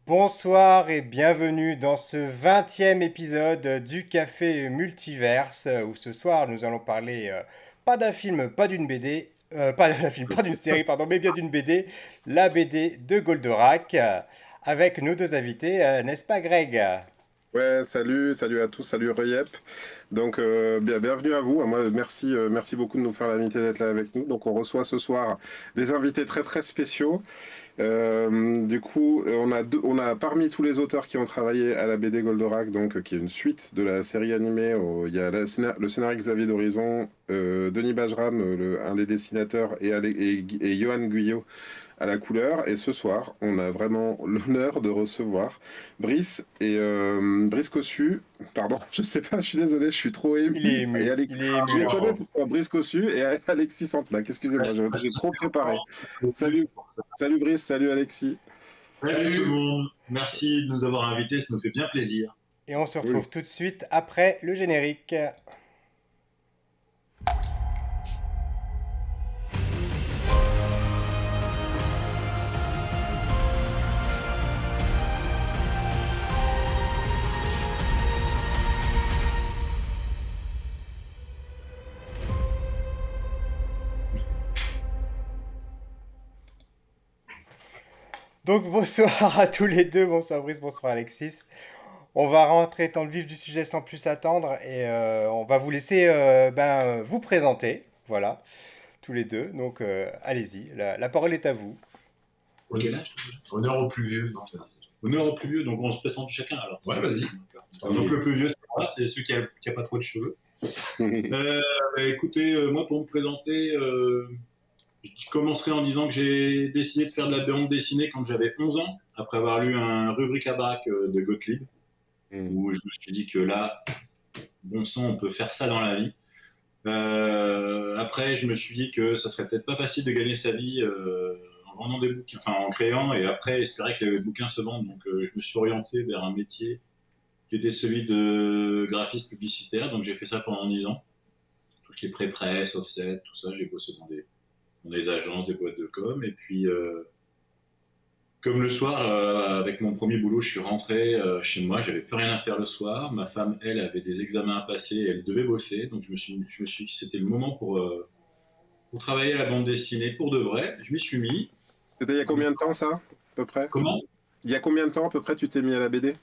Bonsoir et bienvenue dans ce 20e épisode du Café Multiverse où ce soir nous allons parler pas d'un film, pas d'une BD, pas d'un film, pas d'une série, pardon, mais bien d'une BD, la BD de Goldorak, avec nos deux invités, n'est-ce pas Greg? Ouais, salut à tous, salut Reyep. Donc, bienvenue à vous. Moi, merci beaucoup de nous faire l'invité d'être là avec nous. Donc, on reçoit ce soir des invités très très spéciaux. Du coup, on a parmi tous les auteurs qui ont travaillé à la BD Goldorak, donc qui est une suite de la série animée. Il y a le scénariste Xavier d'Horizon, Denis Bajram, un des dessinateurs, et Johan Guyot à la couleur. Et ce soir, on a vraiment l'honneur de recevoir Brice Cossu. Pardon, je sais pas, je suis désolé, je suis trop ému. Il est Et ému, il est je les ému. connais pourquoi Brice Cossu et Alexis Santenac. Excusez-moi, j'ai trop préparé. Salut, salut Brice, salut Alexis. Salut tout le monde, merci de nous avoir invités, ça nous fait bien plaisir. Et on se Cool. retrouve tout de suite après le générique. Donc bonsoir à tous les deux, bonsoir Brice, bonsoir Alexis. On va rentrer dans le vif du sujet sans plus attendre et on va vous laisser vous présenter, voilà, tous les deux. Donc allez-y, la parole est à vous. Quel âge? Honneur au plus vieux, non, vas-y. Honneur au plus vieux, donc on se présente chacun alors. Ouais, vas-y. Donc le plus vieux, c'est celui qui a pas trop de cheveux. Écoutez, moi pour me présenter, je commencerai en disant que j'ai décidé de faire de la bande dessinée quand j'avais 11 ans, après avoir lu un rubrique à braque de Gottlieb, où je me suis dit que là, bon sang, on peut faire ça dans la vie. Après, je me suis dit que ça serait peut-être pas facile de gagner sa vie en vendant des bouquins, enfin en créant, et après espérer que les bouquins se vendent. Donc je me suis orienté vers un métier qui était celui de graphiste publicitaire. Donc j'ai fait ça pendant 10 ans. Tout ce qui est pré-presse, offset, tout ça, j'ai bossé dans des agences, des boîtes de com. Et puis, comme le soir, avec mon premier boulot, je suis rentré chez moi, j'avais plus rien à faire le soir. Ma femme, elle, avait des examens à passer, elle devait bosser. Donc je me suis dit que c'était le moment pour travailler à la bande dessinée pour de vrai. Je m'y suis mis. C'était il y a combien de temps ça, à peu près? Comment? Il y a combien de temps à peu près tu t'es mis à la BD?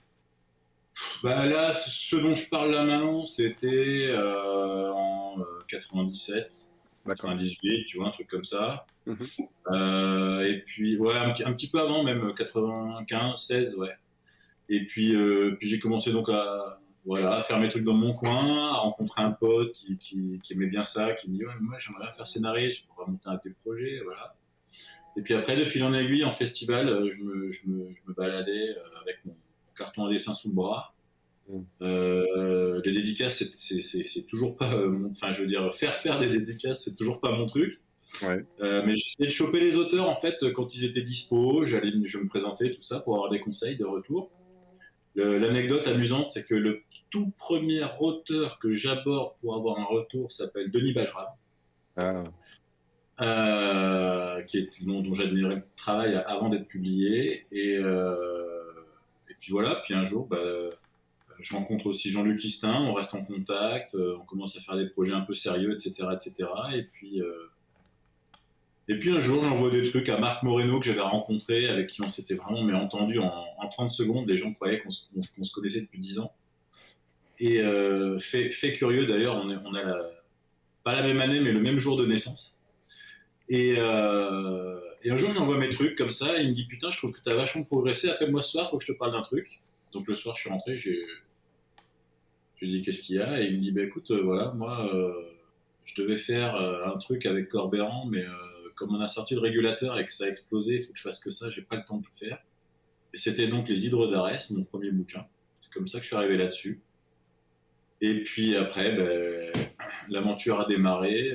Bah là, ce dont je parle là maintenant, c'était en 97, D'accord. 98, tu vois, un truc comme ça. Mhm. Et puis, ouais, un petit peu avant même, 95, 16, ouais. Et puis j'ai commencé donc à faire mes trucs dans mon coin, à rencontrer un pote qui aimait bien ça, qui me dit ouais, moi j'aimerais bien faire scénariste, je pourrais monter un tes projets, voilà. Et puis après, de fil en aiguille, en festival, je me baladais avec mon carton à dessin sous le bras. Les dédicaces, c'est toujours pas, enfin je veux dire, faire des dédicaces, c'est toujours pas mon truc. Ouais. Mais j'essayais de choper les auteurs en fait quand ils étaient dispo, je me présentais tout ça pour avoir des conseils de retour. L'anecdote amusante, c'est que le tout premier auteur que j'aborde pour avoir un retour s'appelle Denis Bajram, Ah. dont j'admirais le travail avant d'être publié. Et puis voilà, puis un jour, je rencontre aussi Jean-Luc Istin, on reste en contact, on commence à faire des projets un peu sérieux, etc. etc. Et puis un jour, j'envoie des trucs à Marc Moreno que j'avais rencontré, avec qui on s'était vraiment entendu en 30 secondes. Les gens croyaient qu'on se connaissait depuis 10 ans. Et fait curieux d'ailleurs, on a pas la même année, mais le même jour de naissance. Et un jour, j'envoie mes trucs comme ça, et il me dit putain, je trouve que tu as vachement progressé, appelle-moi ce soir, faut que je te parle d'un truc. Donc le soir, je suis rentré, je lui ai dit qu'est-ce qu'il y a, et il me dit bah écoute, voilà, moi, je devais faire un truc avec Corbéran, mais comme on a sorti le régulateur et que ça a explosé, il faut que je fasse que ça, j'ai pas le temps de tout faire. Et c'était donc Les Hydres d'Arès, mon premier bouquin. C'est comme ça que je suis arrivé là-dessus. Et puis après, l'aventure a démarré.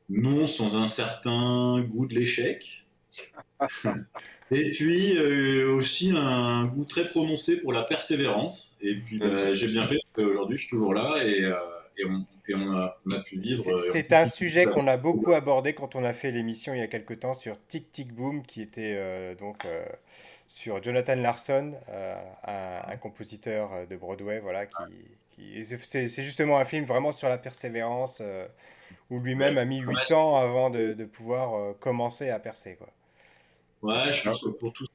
Non sans un certain goût de l'échec. Et puis aussi un goût très prononcé pour la persévérance. Et puis j'ai bien fait, parce qu'aujourd'hui je suis toujours là et et on a pu vivre. C'est un sujet qu'on a beaucoup abordé quand on a fait l'émission il y a quelque temps sur Tic Tic Boom, qui était sur Jonathan Larson, un compositeur de Broadway, voilà, c'est justement un film vraiment sur la persévérance, où lui-même Ouais, a mis 8 ans avant de pouvoir commencer à percer, quoi. ouais, je pense que pour tous,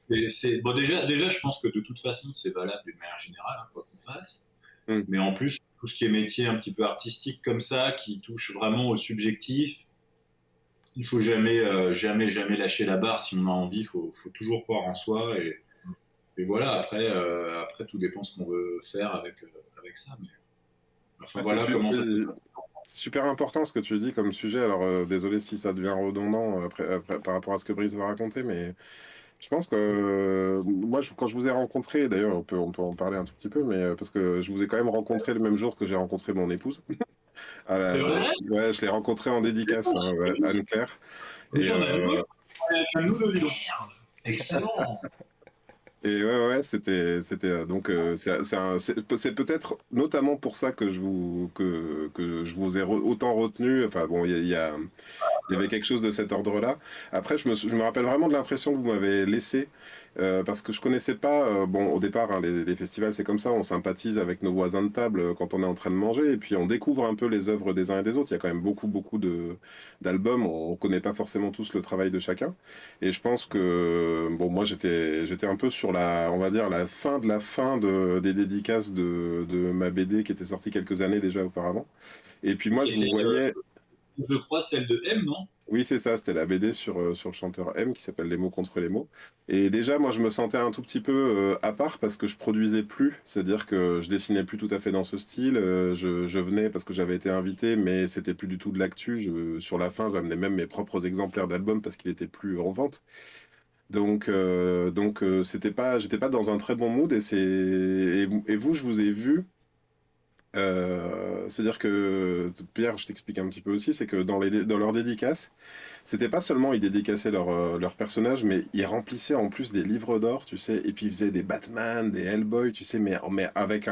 bon, déjà, je pense que de toute façon, c'est valable d'une manière générale, hein, quoi qu'on fasse. Mm. Mais en plus, tout ce qui est métier un petit peu artistique comme ça, qui touche vraiment au subjectif, il faut jamais lâcher la barre si on a envie. Faut toujours croire en soi et voilà. Après, tout dépend ce qu'on veut faire avec ça. Mais enfin, Ouais, voilà comment ça se passe. c'est super important ce que tu dis comme sujet. Alors, désolé si ça devient redondant après, par rapport à ce que Brice va raconter, mais je pense que moi, quand je vous ai rencontré, d'ailleurs, on peut en parler un tout petit peu, mais parce que je vous ai quand même rencontré le même jour que j'ai rencontré mon épouse. C'est vrai? Ouais, je l'ai rencontrée en dédicace, hein, ouais, Anne-Claire. Et, Déjà, on a du bol. Nous, nos dis donc. Excellent. Et ouais, c'était donc c'est peut-être notamment pour ça que je vous ai autant retenu. Enfin bon, il y avait quelque chose de cet ordre-là. Après, je me rappelle vraiment de l'impression que vous m'avez laissé, parce que je connaissais pas. Bon, au départ, hein, les festivals, c'est comme ça, on sympathise avec nos voisins de table quand on est en train de manger, et puis on découvre un peu les œuvres des uns et des autres. Il y a quand même beaucoup d'albums. On connaît pas forcément tous le travail de chacun. Et je pense que, bon, moi, j'étais un peu sur on va dire, la fin des dédicaces de ma BD qui était sortie quelques années déjà auparavant. Et puis moi, je vous Et voyais. je crois celle de M, non? Oui, c'est ça, c'était la BD sur le chanteur M qui s'appelle Les mots contre les mots. Et déjà, moi, je me sentais un tout petit peu à part parce que je produisais plus, c'est-à-dire que je dessinais plus tout à fait dans ce style. Je venais parce que j'avais été invité, mais c'était plus du tout de l'actu. Sur la fin, j'amenais même mes propres exemplaires d'albums parce qu'il était plus en vente. Donc, j'étais pas dans un très bon mood et vous, je vous ai vu. C'est-à-dire que Pierre, je t'explique un petit peu aussi, c'est que dans leurs dédicaces, c'était pas seulement ils dédicaçaient leur personnage, mais ils remplissaient en plus des livres d'or, tu sais, et puis ils faisaient des Batman, des Hellboy, tu sais, mais avec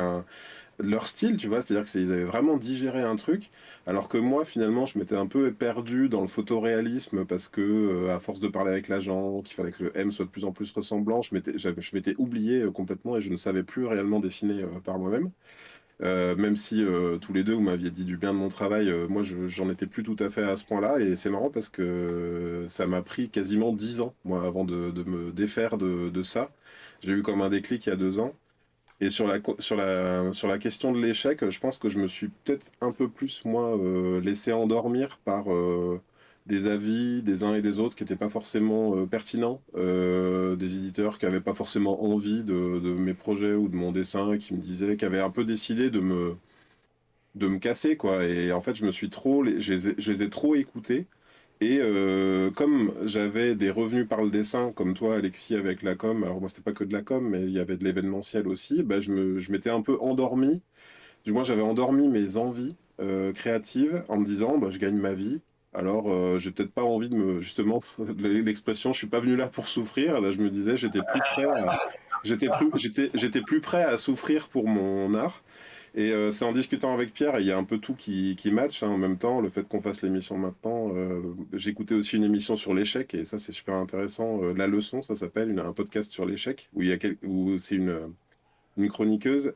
leur style, tu vois, c'est-à-dire qu'ils avaient vraiment digéré un truc, alors que moi, finalement, je m'étais un peu perdu dans le photoréalisme parce que, à force de parler avec l'agent, qu'il fallait que le M soit de plus en plus ressemblant, je m'étais oublié complètement et je ne savais plus réellement dessiner par moi-même. Même si tous les deux vous m'aviez dit du bien de mon travail, moi j'en étais plus tout à fait à ce point-là et c'est marrant parce que ça m'a pris quasiment 10 ans moi avant de me défaire de ça. J'ai eu comme un déclic il y a 2 ans et sur la question de l'échec, je pense que je me suis peut-être un peu plus moi laissé endormir par des avis des uns et des autres qui n'étaient pas forcément pertinents, des éditeurs qui n'avaient pas forcément envie de mes projets ou de mon dessin, qui me disaient, qui avaient un peu décidé de me casser, quoi. Et en fait, je les ai trop écoutés. Et comme j'avais des revenus par le dessin, comme toi, Alexis, avec la com, alors moi, c'était pas que de la com, mais il y avait de l'événementiel aussi, bah, je m'étais un peu endormi. Du moins, j'avais endormi mes envies créatives en me disant, bah, je gagne ma vie. Alors, j'ai peut-être pas envie de justement, l'expression, je suis pas venu là pour souffrir. Là, je me disais, j'étais plus prêt à souffrir pour mon art. Et c'est en discutant avec Pierre, et il y a un peu tout qui match hein, en même temps. Le fait qu'on fasse l'émission maintenant, j'écoutais aussi une émission sur l'échec, et ça, c'est super intéressant. La leçon, ça s'appelle, un podcast sur l'échec, où c'est une chroniqueuse.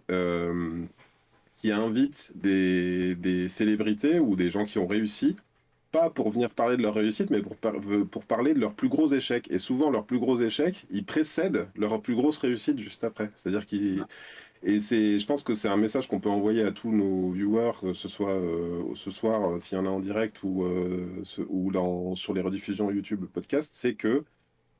Qui invite des célébrités ou des gens qui ont réussi, pas pour venir parler de leur réussite, mais pour parler de leurs plus gros échecs. Et souvent, leurs plus gros échecs, ils précèdent leur plus grosse réussite juste après. C'est-à-dire je pense que c'est un message qu'on peut envoyer à tous nos viewers, que ce soit ce soir, s'il y en a en direct, ou sur les rediffusions YouTube podcast, c'est que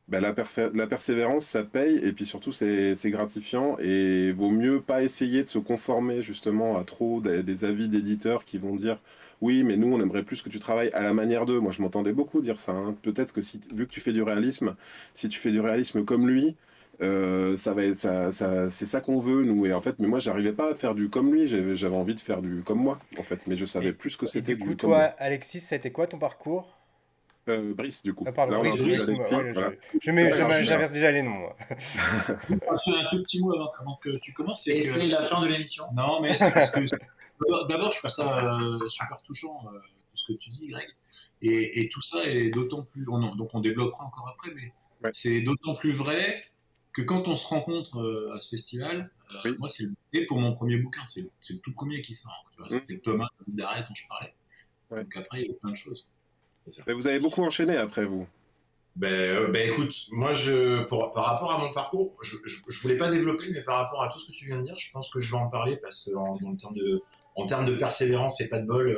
bah, la persévérance, ça paye, et puis surtout, c'est gratifiant, et vaut mieux pas essayer de se conformer justement à trop des avis d'éditeurs qui vont dire oui, mais nous, on aimerait plus que tu travailles à la manière d'eux. Moi, je m'entendais beaucoup dire ça, hein. Peut-être que vu que tu fais du réalisme, si tu fais du réalisme comme lui, ça va être, c'est ça qu'on veut, nous. Et en fait, mais moi, j'arrivais pas à faire du comme lui, j'avais envie de faire du comme moi, en fait, mais je savais Et, plus ce que et c'était du coup, du comme moi. toi, Alexis, ça a été quoi ton parcours? Brice, du coup. Ah, pardon, Là, on a Brice, entendu Brice, moi, Alexis, ouais, voilà. Alors, juste j'inverse déjà les noms, moi. un tout petit mot avant que tu commences. Et c'est la fin de l'émission. Non, mais c'est parce que D'abord, je trouve ça super touchant, tout ce que tu dis, Greg. Et tout ça est d'autant plus. Donc, on développera encore après, mais Ouais. c'est d'autant plus vrai que quand on se rencontre à ce festival, Oui. moi, c'est pour mon premier bouquin. C'est le tout premier qui sort. Tu vois, c'était le Thomas d'Arrêt dont je parlais. Ouais. Donc, après, il y a eu plein de choses. Mais vous avez beaucoup enchaîné après, vous. Écoute, moi, par rapport à mon parcours, je voulais pas développer, mais par rapport à tout ce que tu viens de dire, je pense que je vais en parler parce que en termes de persévérance et pas de bol,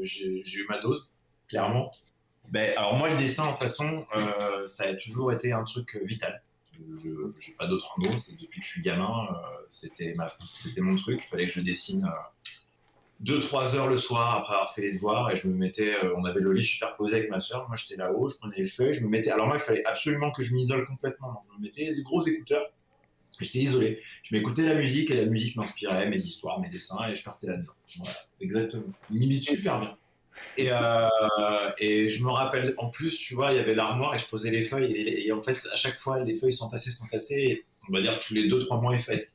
j'ai eu ma dose, clairement. Alors moi, le dessin, de toute façon, ça a toujours été un truc vital. Je n'ai pas d'autre mot, c'est depuis que je suis gamin, c'était mon truc. Il fallait que je dessine 2-3 heures le soir après avoir fait les devoirs et je me mettais, on avait le lit superposé avec ma soeur, moi j'étais là-haut, je prenais les feuilles, je me mettais, alors moi il fallait absolument que je m'isole complètement, donc je me mettais des gros écouteurs, j'étais isolé, je m'écoutais la musique et la musique m'inspirait, mes histoires, mes dessins et je partais là-dedans, voilà, exactement, il m'imite super bien. Et je me rappelle, en plus, tu vois, il y avait l'armoire et je posais les feuilles et en fait, à chaque fois, les feuilles s'entassaient et on va dire tous les 2-3 mois, il fallait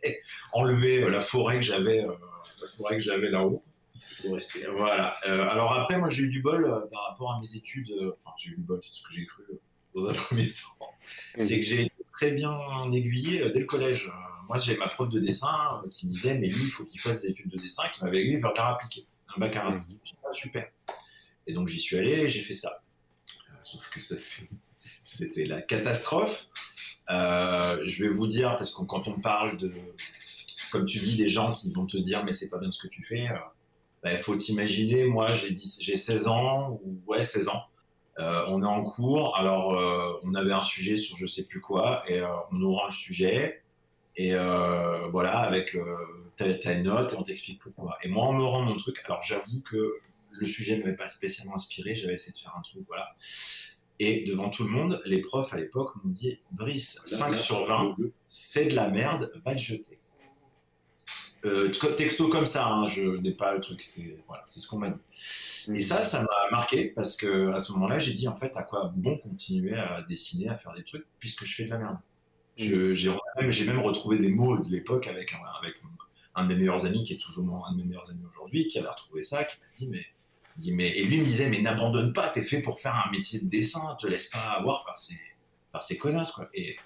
enlever la forêt que j'avais là-haut. Voilà. Alors après, moi, j'ai eu du bol par rapport à mes études. Enfin, j'ai eu du bol, c'est ce que j'ai cru dans un premier temps. C'est que j'ai été très bien aiguillé dès le collège. Moi, j'ai ma prof de dessin qui me disait, mais lui, il faut qu'il fasse des études de dessin, qui m'avait aiguillé vers l'art appliqué, un bac à appliqué. Super. Et donc, j'y suis allé et j'ai fait ça. Sauf que ça, c'était la catastrophe. Je vais vous dire, parce que quand on parle de, comme tu dis, des gens qui vont te dire, mais c'est pas bien ce que tu fais. Il faut t'imaginer, moi j'ai 16 ans, ou 16 ans, on est en cours, alors on avait un sujet sur je sais plus quoi, et on nous rend le sujet, et voilà, avec t'as une note, et on t'explique pourquoi. Et moi on me rend mon truc, alors j'avoue que le sujet ne m'avait pas spécialement inspiré, j'avais essayé de faire un truc, voilà. Et devant tout le monde, les profs à l'époque m'ont dit, Brice, 5 sur 20, c'est de la merde, va te jeter. Texto comme ça, hein, je n'ai pas le truc, c'est ce qu'on m'a dit. Et ça m'a marqué parce que à ce moment-là, j'ai dit en fait à quoi bon continuer à dessiner, à faire des trucs puisque je fais de la merde. J'ai même retrouvé des mots de l'époque avec un de mes meilleurs amis qui est toujours un de mes meilleurs amis aujourd'hui, qui avait retrouvé ça, qui m'a dit mais et lui me disait mais n'abandonne pas, t'es fait pour faire un métier de dessin, te laisse pas avoir par ces connasses quoi. Et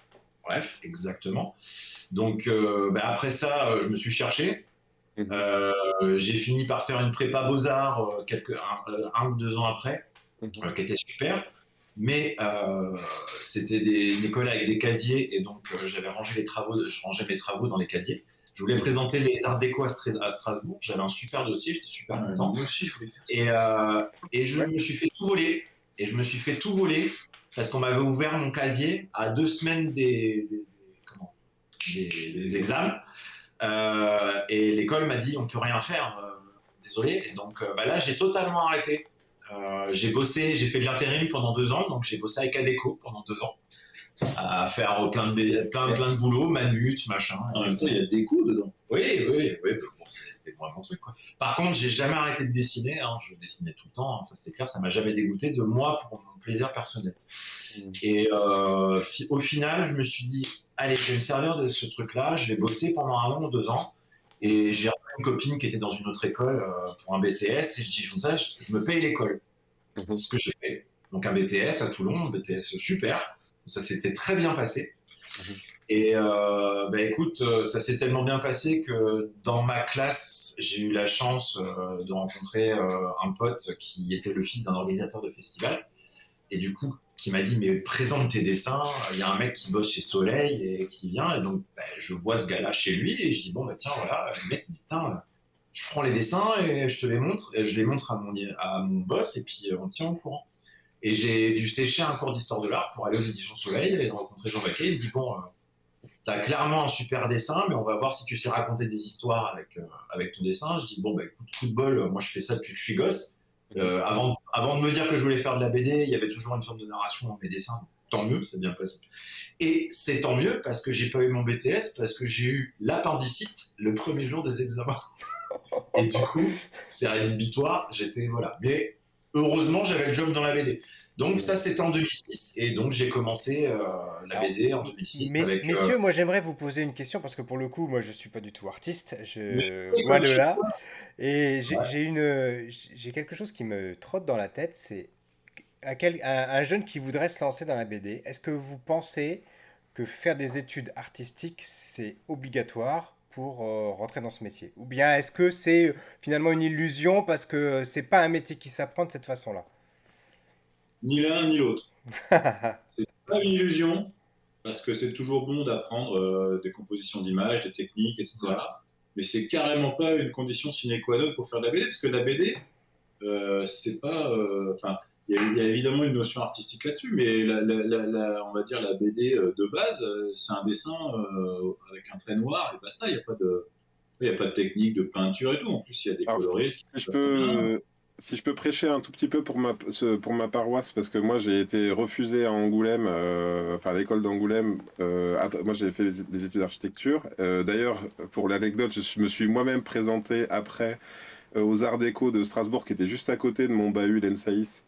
bref, exactement. Donc après ça, je me suis cherché. J'ai fini par faire une prépa Beaux-Arts un ou 2 ans après, qui était super. Mais c'était une école avec des casiers et donc je rangeais mes travaux dans les casiers. Je voulais présenter les arts déco à Strasbourg. J'avais un super dossier, j'étais super content. Moi aussi, je voulais faire ça. Et je me suis fait tout voler. Et je me suis fait tout voler parce qu'on m'avait ouvert mon casier à 2 semaines des examens. Et l'école m'a dit on peut rien faire, désolé. Et donc là j'ai totalement arrêté. J'ai fait de l'intérim pendant 2 ans, donc j'ai bossé avec Adéco pendant 2 ans à faire plein de boulot, manut, machin. En même temps, il y a des coups dedans. Oui, bon, c'était vraiment mon truc quoi. Par contre, j'ai jamais arrêté de dessiner, hein. Je dessinais tout le temps, hein, ça c'est clair, ça m'a jamais dégoûté de moi pour mon plaisir personnel. Et au final, je me suis dit, allez, je vais me servir de ce truc-là, je vais bosser pendant 1 an ou 2 ans. Et j'ai retrouvé une copine qui était dans une autre école pour un BTS, et je dis, je me paye l'école. Ce que j'ai fait. Donc un BTS à Toulon, un BTS super. Ça s'était très bien passé. Et écoute, ça s'est tellement bien passé que dans ma classe, j'ai eu la chance de rencontrer un pote qui était le fils d'un organisateur de festival. Et du coup, qui m'a dit, mais présente tes dessins, il y a un mec qui bosse chez Soleil et qui vient. Et donc, je vois ce gars-là chez lui et je dis, bon, tiens, voilà, le mec, putain, je prends les dessins et je te les montre. Et je les montre à mon boss et puis on tient au courant. Et j'ai dû sécher un cours d'histoire de l'art pour aller aux éditions Soleil et rencontrer Jean Baquet. Il me dit, bon, t'as clairement un super dessin, mais on va voir si tu sais raconter des histoires avec ton dessin. Je dis, bon, écoute, coup de bol, moi je fais ça depuis que je suis gosse. Avant de me dire que je voulais faire de la BD, il y avait toujours une forme de narration dans mes dessins. Tant mieux, c'est bien passé. Et c'est tant mieux parce que j'ai pas eu mon BTS, parce que j'ai eu l'appendicite le premier jour des examens. Et du coup, c'est rédhibitoire, voilà. Mais heureusement, j'avais le job dans la BD. Donc ça, c'était en 2006, et donc j'ai commencé la Alors, BD en 2006 avec... messieurs, moi j'aimerais vous poser une question parce que pour le coup, moi je suis pas du tout artiste, Mais loin comme de chez là, toi. et Ouais. j'ai quelque chose qui me trotte dans la tête, c'est un jeune qui voudrait se lancer dans la BD. Est-ce que vous pensez que faire des études artistiques c'est obligatoire pour rentrer dans ce métier? Ou bien est-ce que c'est finalement une illusion parce que c'est pas un métier qui s'apprend de cette façon-là? Ni l'un ni l'autre. C'est pas une illusion, parce que c'est toujours bon d'apprendre des compositions d'images, des techniques, etc. Mais c'est carrément pas une condition sine qua non pour faire de la BD, parce que la BD, c'est pas. Enfin, il y a évidemment une notion artistique là-dessus, mais on va dire la BD de base, c'est un dessin avec un trait noir et basta. Il y a pas de technique de peinture et tout. En plus, il y a des Alors, coloristes qui si je font ça très bien. peux, si je peux prêcher un tout petit peu pour ma paroisse, parce que moi j'ai été refusé à Angoulême, enfin à l'école d'Angoulême. Moi j'ai fait des études d'architecture. D'ailleurs, pour l'anecdote, me suis moi-même présenté après aux Arts Déco de Strasbourg, qui était juste à côté de mon bahut l'ENSAIS,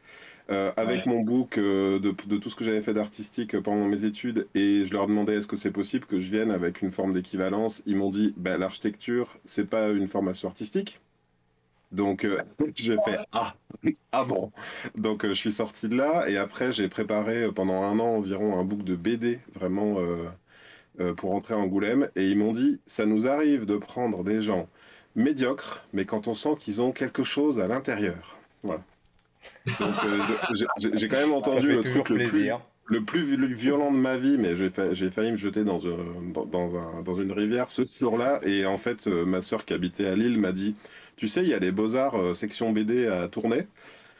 avec Ouais. mon book de tout ce que j'avais fait d'artistique pendant mes études, et je leur demandais est-ce que c'est possible que je vienne avec une forme d'équivalence. Ils m'ont dit bah, l'architecture, c'est pas une formation artistique. Donc j'ai fait ah bon. Donc je suis sorti de là, et après j'ai préparé pendant un an environ un book de BD vraiment pour rentrer à Angoulême, et ils m'ont dit ça nous arrive de prendre des gens médiocres mais quand on sent qu'ils ont quelque chose à l'intérieur. Voilà. Donc j'ai quand même Ça entendu fait le toujours truc plaisir. le plus violent de ma vie, mais j'ai failli me jeter dans une rivière ce jour-là. Et en fait, ma sœur qui habitait à Lille m'a dit, tu sais, il y a les Beaux-Arts section BD à Tournai.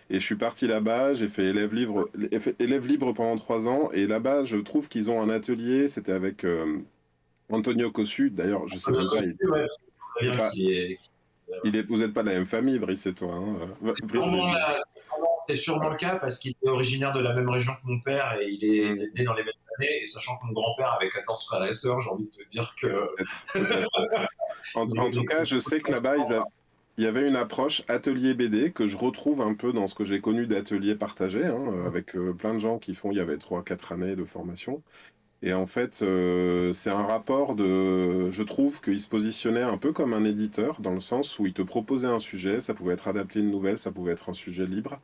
Et je suis parti là-bas, j'ai fait élève libre pendant 3 ans. Et là-bas, je trouve qu'ils ont un atelier, c'était avec Antonio Cossu. D'ailleurs, je sais Antonio même pas, Cossu, ouais, c'est très il est bien pas, vous n'êtes pas de la même famille, Brice et toi. Hein. Brice, C'est sûrement le cas parce qu'il est originaire de la même région que mon père et il est né dans les mêmes années. Et sachant que mon grand-père avait 14 frères et sœurs, j'ai envie de te dire que peut-être. En tout cas, je sais que là-bas, il y avait une approche atelier BD que je retrouve un peu dans ce que j'ai connu d'atelier partagé, hein, avec plein de gens il y avait 3 4 années de formation. Et en fait, c'est un rapport je trouve qu'il se positionnait un peu comme un éditeur, dans le sens où il te proposait un sujet, ça pouvait être adapté une nouvelle, ça pouvait être un sujet libre.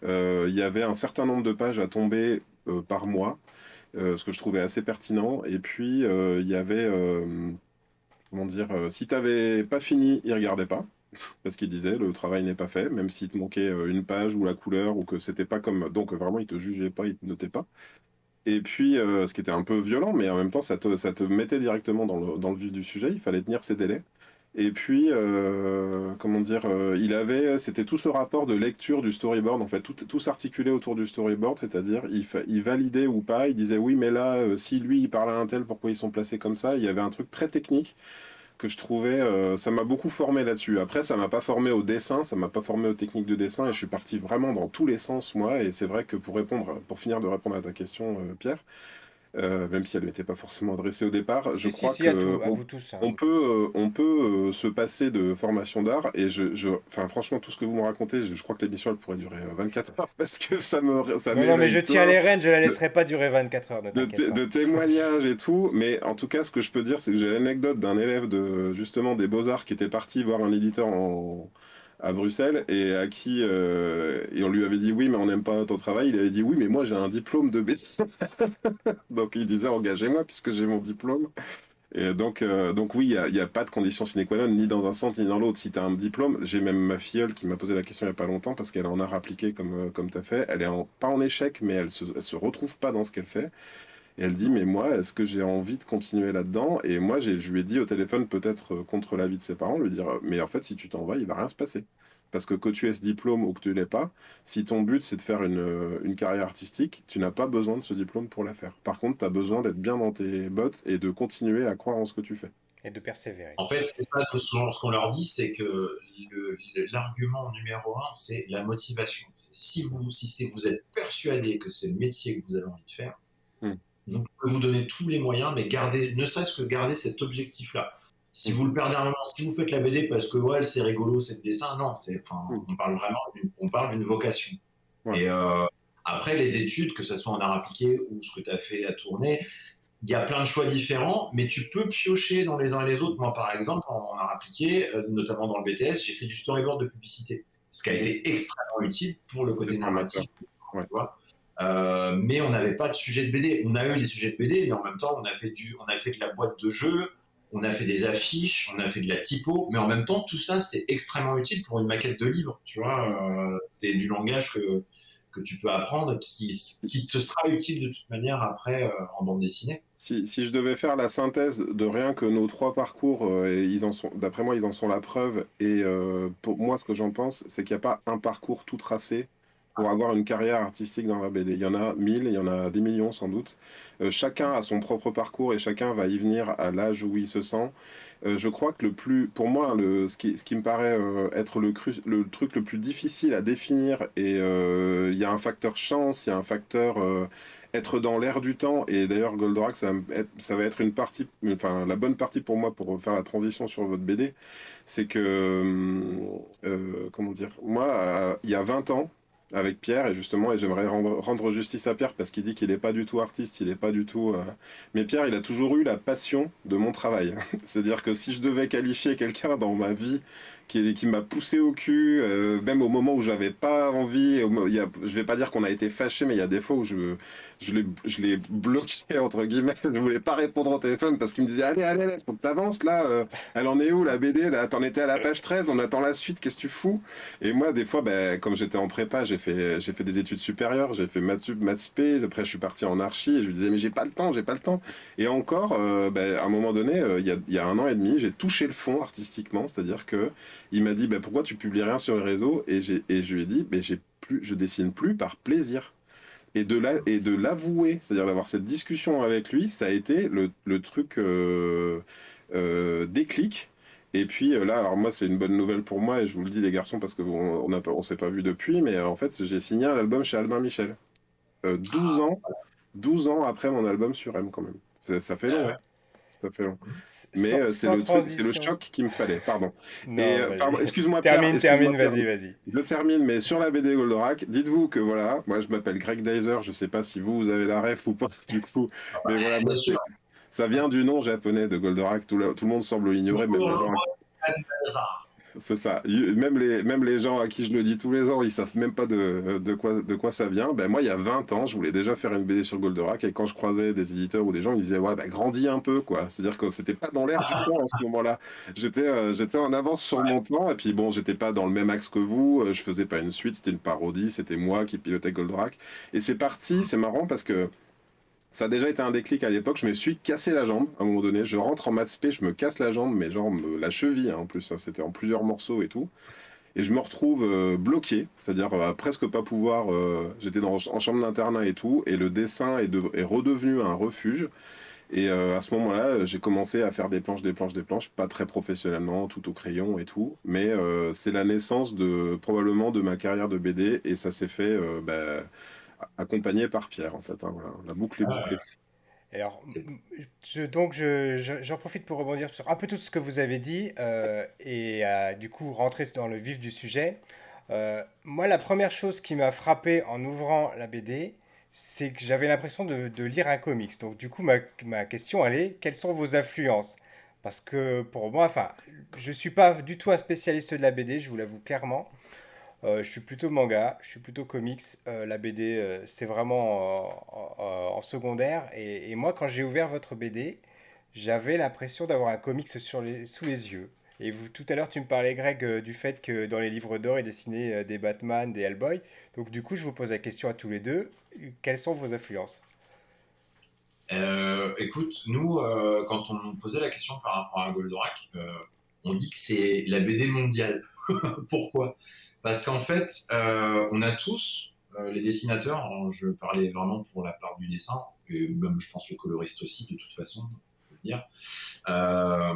Il y avait un certain nombre de pages à tomber par mois, ce que je trouvais assez pertinent. Et puis, il y avait, comment dire, si tu n'avais pas fini, il regardait pas, parce qu'il disait le travail n'est pas fait, même s'il te manquait une page ou la couleur, ou que c'était pas comme. Donc, vraiment, il te jugeait pas, il te notait pas. Et puis, ce qui était un peu violent, mais en même temps, ça te mettait directement dans le vif du sujet. Il fallait tenir ses délais. Et puis, comment dire, c'était tout ce rapport de lecture du storyboard. En fait, tout s'articulait autour du storyboard, c'est-à-dire, il validait ou pas. Il disait oui, mais là, si lui, il parle à un tel, pourquoi ils sont placés comme ça? Il y avait un truc très technique que je trouvais, ça m'a beaucoup formé là-dessus. Après, ça m'a pas formé au dessin, ça m'a pas formé aux techniques de dessin, et je suis parti vraiment dans tous les sens, moi. Et c'est vrai que pour finir de répondre à ta question, Pierre, même si elle n'était pas forcément adressée au départ, je Si, si, crois si, que à vous tous, hein, à vous tous. on peut se passer de formation d'art. Et enfin, franchement, tout ce que vous me racontez, je crois que l'émission elle pourrait durer 24 heures parce que ça Non, non, mais je m'éveille tiens plein les rênes, je la laisserai pas durer 24 heures, ne t'inquiète de pas. témoignages et tout. Mais en tout cas, ce que je peux dire, c'est que j'ai l'anecdote d'un élève justement des Beaux-Arts qui était parti voir un éditeur à Bruxelles, et à qui et on lui avait dit oui, mais on n'aime pas ton travail. Il avait dit oui, mais moi j'ai un diplôme de BD. Donc il disait engagez-moi puisque j'ai mon diplôme. Et donc oui, il y a pas de condition sine qua non, ni dans un sens ni dans l'autre. Si tu as un diplôme, j'ai même ma filleule qui m'a posé la question il n'y a pas longtemps, parce qu'elle en a appliqué comme tu as fait. Elle est pas en échec, mais elle se retrouve pas dans ce qu'elle fait. Et elle dit, mais moi, est-ce que j'ai envie de continuer là-dedans? Et moi, je lui ai dit au téléphone, peut-être contre l'avis de ses parents, lui dire, mais en fait, si tu t'en vas, il va rien se passer. Parce que tu aies ce diplôme ou que tu l'aies pas, si ton but c'est de faire une carrière artistique, tu n'as pas besoin de ce diplôme pour la faire. Par contre, tu as besoin d'être bien dans tes bottes et de continuer à croire en ce que tu fais. Et de persévérer. en fait, c'est ça que ce qu'on leur dit, c'est que l'argument numéro un, c'est la motivation. Vous êtes persuadé que c'est le métier que vous avez envie de faire, Hmm. vous pouvez vous donner tous les moyens, mais ne serait-ce que garder cet objectif-là. Si Hmm. vous le perdez un moment, si vous faites la BD parce que ouais, c'est rigolo, c'est le dessin, non, Hmm. on parle vraiment on parle d'une vocation. Ouais. Et Après, les études, que ce soit en art appliqué ou ce que tu as fait à tourner, il y a plein de choix différents, mais tu peux piocher dans les uns et les autres. Moi, par exemple, en art appliqué, notamment dans le BTS, j'ai fait du storyboard de publicité, ce qui a été extrêmement utile pour le côté narratif. Ouais. Tu vois. Mais on n'avait pas de sujet de BD. On a eu des sujets de BD, mais en même temps, on a fait de la boîte de jeu, on a fait des affiches, on a fait de la typo, mais en même temps, tout ça, c'est extrêmement utile pour une maquette de livre. Tu vois, c'est du langage que tu peux apprendre qui te sera utile de toute manière après en bande dessinée. Si je devais faire la synthèse de rien que nos 3 parcours, et d'après moi, ils en sont la preuve. Et pour moi, ce que j'en pense, c'est qu'il n'y a pas un parcours tout tracé pour avoir une carrière artistique dans la BD. Il y en a 1000, il y en a des millions sans doute. Chacun a son propre parcours et chacun va y venir à l'âge où il se sent. Je crois que pour moi, ce qui me paraît être le truc le plus difficile à définir, et il y a un facteur chance, il y a un facteur être dans l'air du temps, et d'ailleurs Goldorak, ça va être une partie, enfin la bonne partie pour moi pour faire la transition sur votre BD, c'est que, comment dire, moi, il y a 20 ans, avec Pierre, et justement, et j'aimerais rendre justice à Pierre parce qu'il dit qu'il n'est pas du tout artiste, il n'est pas du tout. Mais Pierre, il a toujours eu la passion de mon travail. C'est-à-dire que si je devais qualifier quelqu'un dans ma vie qui m'a poussé au cul, même au moment où j'avais pas envie, je vais pas dire qu'on a été fâché, mais il y a des fois où je l'ai bloqué, entre guillemets, je voulais pas répondre au téléphone parce qu'il me disait allez, faut que t'avances là, elle en est où la BD, là, t'en étais à la page 13, on attend la suite, qu'est-ce que tu fous? Et moi, des fois, ben, comme j'étais en prépa, j'ai fait des études supérieures, j'ai fait maths sup, maths spé, après je suis parti en archi et je lui disais mais j'ai pas le temps. Et encore, ben, à un moment donné, il y a 1 an et demi, j'ai touché le fond artistiquement, c'est-à-dire que il m'a dit ben, pourquoi tu publies rien sur les réseaux, et je lui ai dit ben, je dessine plus par plaisir. Et de l'avouer, c'est-à-dire d'avoir cette discussion avec lui, ça a été le truc déclic. Et puis là, alors moi, c'est une bonne nouvelle pour moi, et je vous le dis, les garçons, parce on s'est pas vu depuis, mais en fait, j'ai signé un album chez Albin Michel. 12 ans après mon album sur M, quand même. Ça fait long, hein. Ça fait long. Mais Sans c'est le transition. choc qu'il me fallait, pardon. Non, Et vas-y. pardon, excuse-moi Pierre, Termine, Pierre. vas-y. Je termine, mais sur la BD Goldorak, dites-vous que voilà, moi je m'appelle Greg Dyser, je sais pas si vous avez la ref ou pas du coup, mais voilà, Bien sûr. ça vient du nom japonais de Goldorak, tout le monde semble l'ignorer, même les gens. C'est ça. Même les gens à qui je le dis tous les ans, ils savent même pas de quoi ça vient. Ben moi, il y a 20 ans, je voulais déjà faire une BD sur Goldorak, et quand je croisais des éditeurs ou des gens, ils disaient ouais, ben grandis un peu, quoi. C'est-à-dire que c'était pas dans l'air du temps en ce moment-là. J'étais en avance sur mon temps, et puis bon, j'étais pas dans le même axe que vous. Je faisais pas une suite, c'était une parodie, c'était moi qui pilotais Goldorak. Et c'est parti, c'est marrant parce que ça a déjà été un déclic à l'époque. Je me suis cassé la jambe à un moment donné. Je rentre en maths spé, je me casse la jambe, mais genre la cheville, hein, en plus, hein, c'était en plusieurs morceaux et tout. Et je me retrouve bloqué, c'est-à-dire presque pas pouvoir. J'étais en chambre d'internat et tout, et le dessin est redevenu un refuge. Et à ce moment-là, j'ai commencé à faire des planches, pas très professionnellement, tout au crayon et tout. Mais c'est la naissance probablement de ma carrière de BD, et ça s'est fait accompagné par Pierre, en fait, hein, voilà. La boucle est bouclée. Alors, j'en profite pour rebondir sur un peu tout ce que vous avez dit et du coup rentrer dans le vif du sujet. Moi, la première chose qui m'a frappé en ouvrant la BD, c'est que j'avais l'impression de lire un comics. Donc, du coup, ma question, elle est, quelles sont vos influences? Parce que pour moi, enfin, je suis pas du tout un spécialiste de la BD, je vous l'avoue clairement. Je suis plutôt manga, je suis plutôt comics. La BD, c'est vraiment en secondaire. Et moi, quand j'ai ouvert votre BD, j'avais l'impression d'avoir un comics sous les yeux. Et vous, tout à l'heure, tu me parlais, Greg, du fait que dans les livres d'or, il dessinait des Batman, des Hellboy. Donc, du coup, je vous pose la question à tous les deux. Quelles sont vos influences? Écoute, nous, quand on nous posait la question par rapport à Goldorak, on dit que c'est la BD mondiale. Pourquoi? Parce qu'en fait, on a tous, les dessinateurs, hein, je parlais vraiment pour la part du dessin, et même je pense le coloriste aussi, de toute façon, on peut le dire, euh,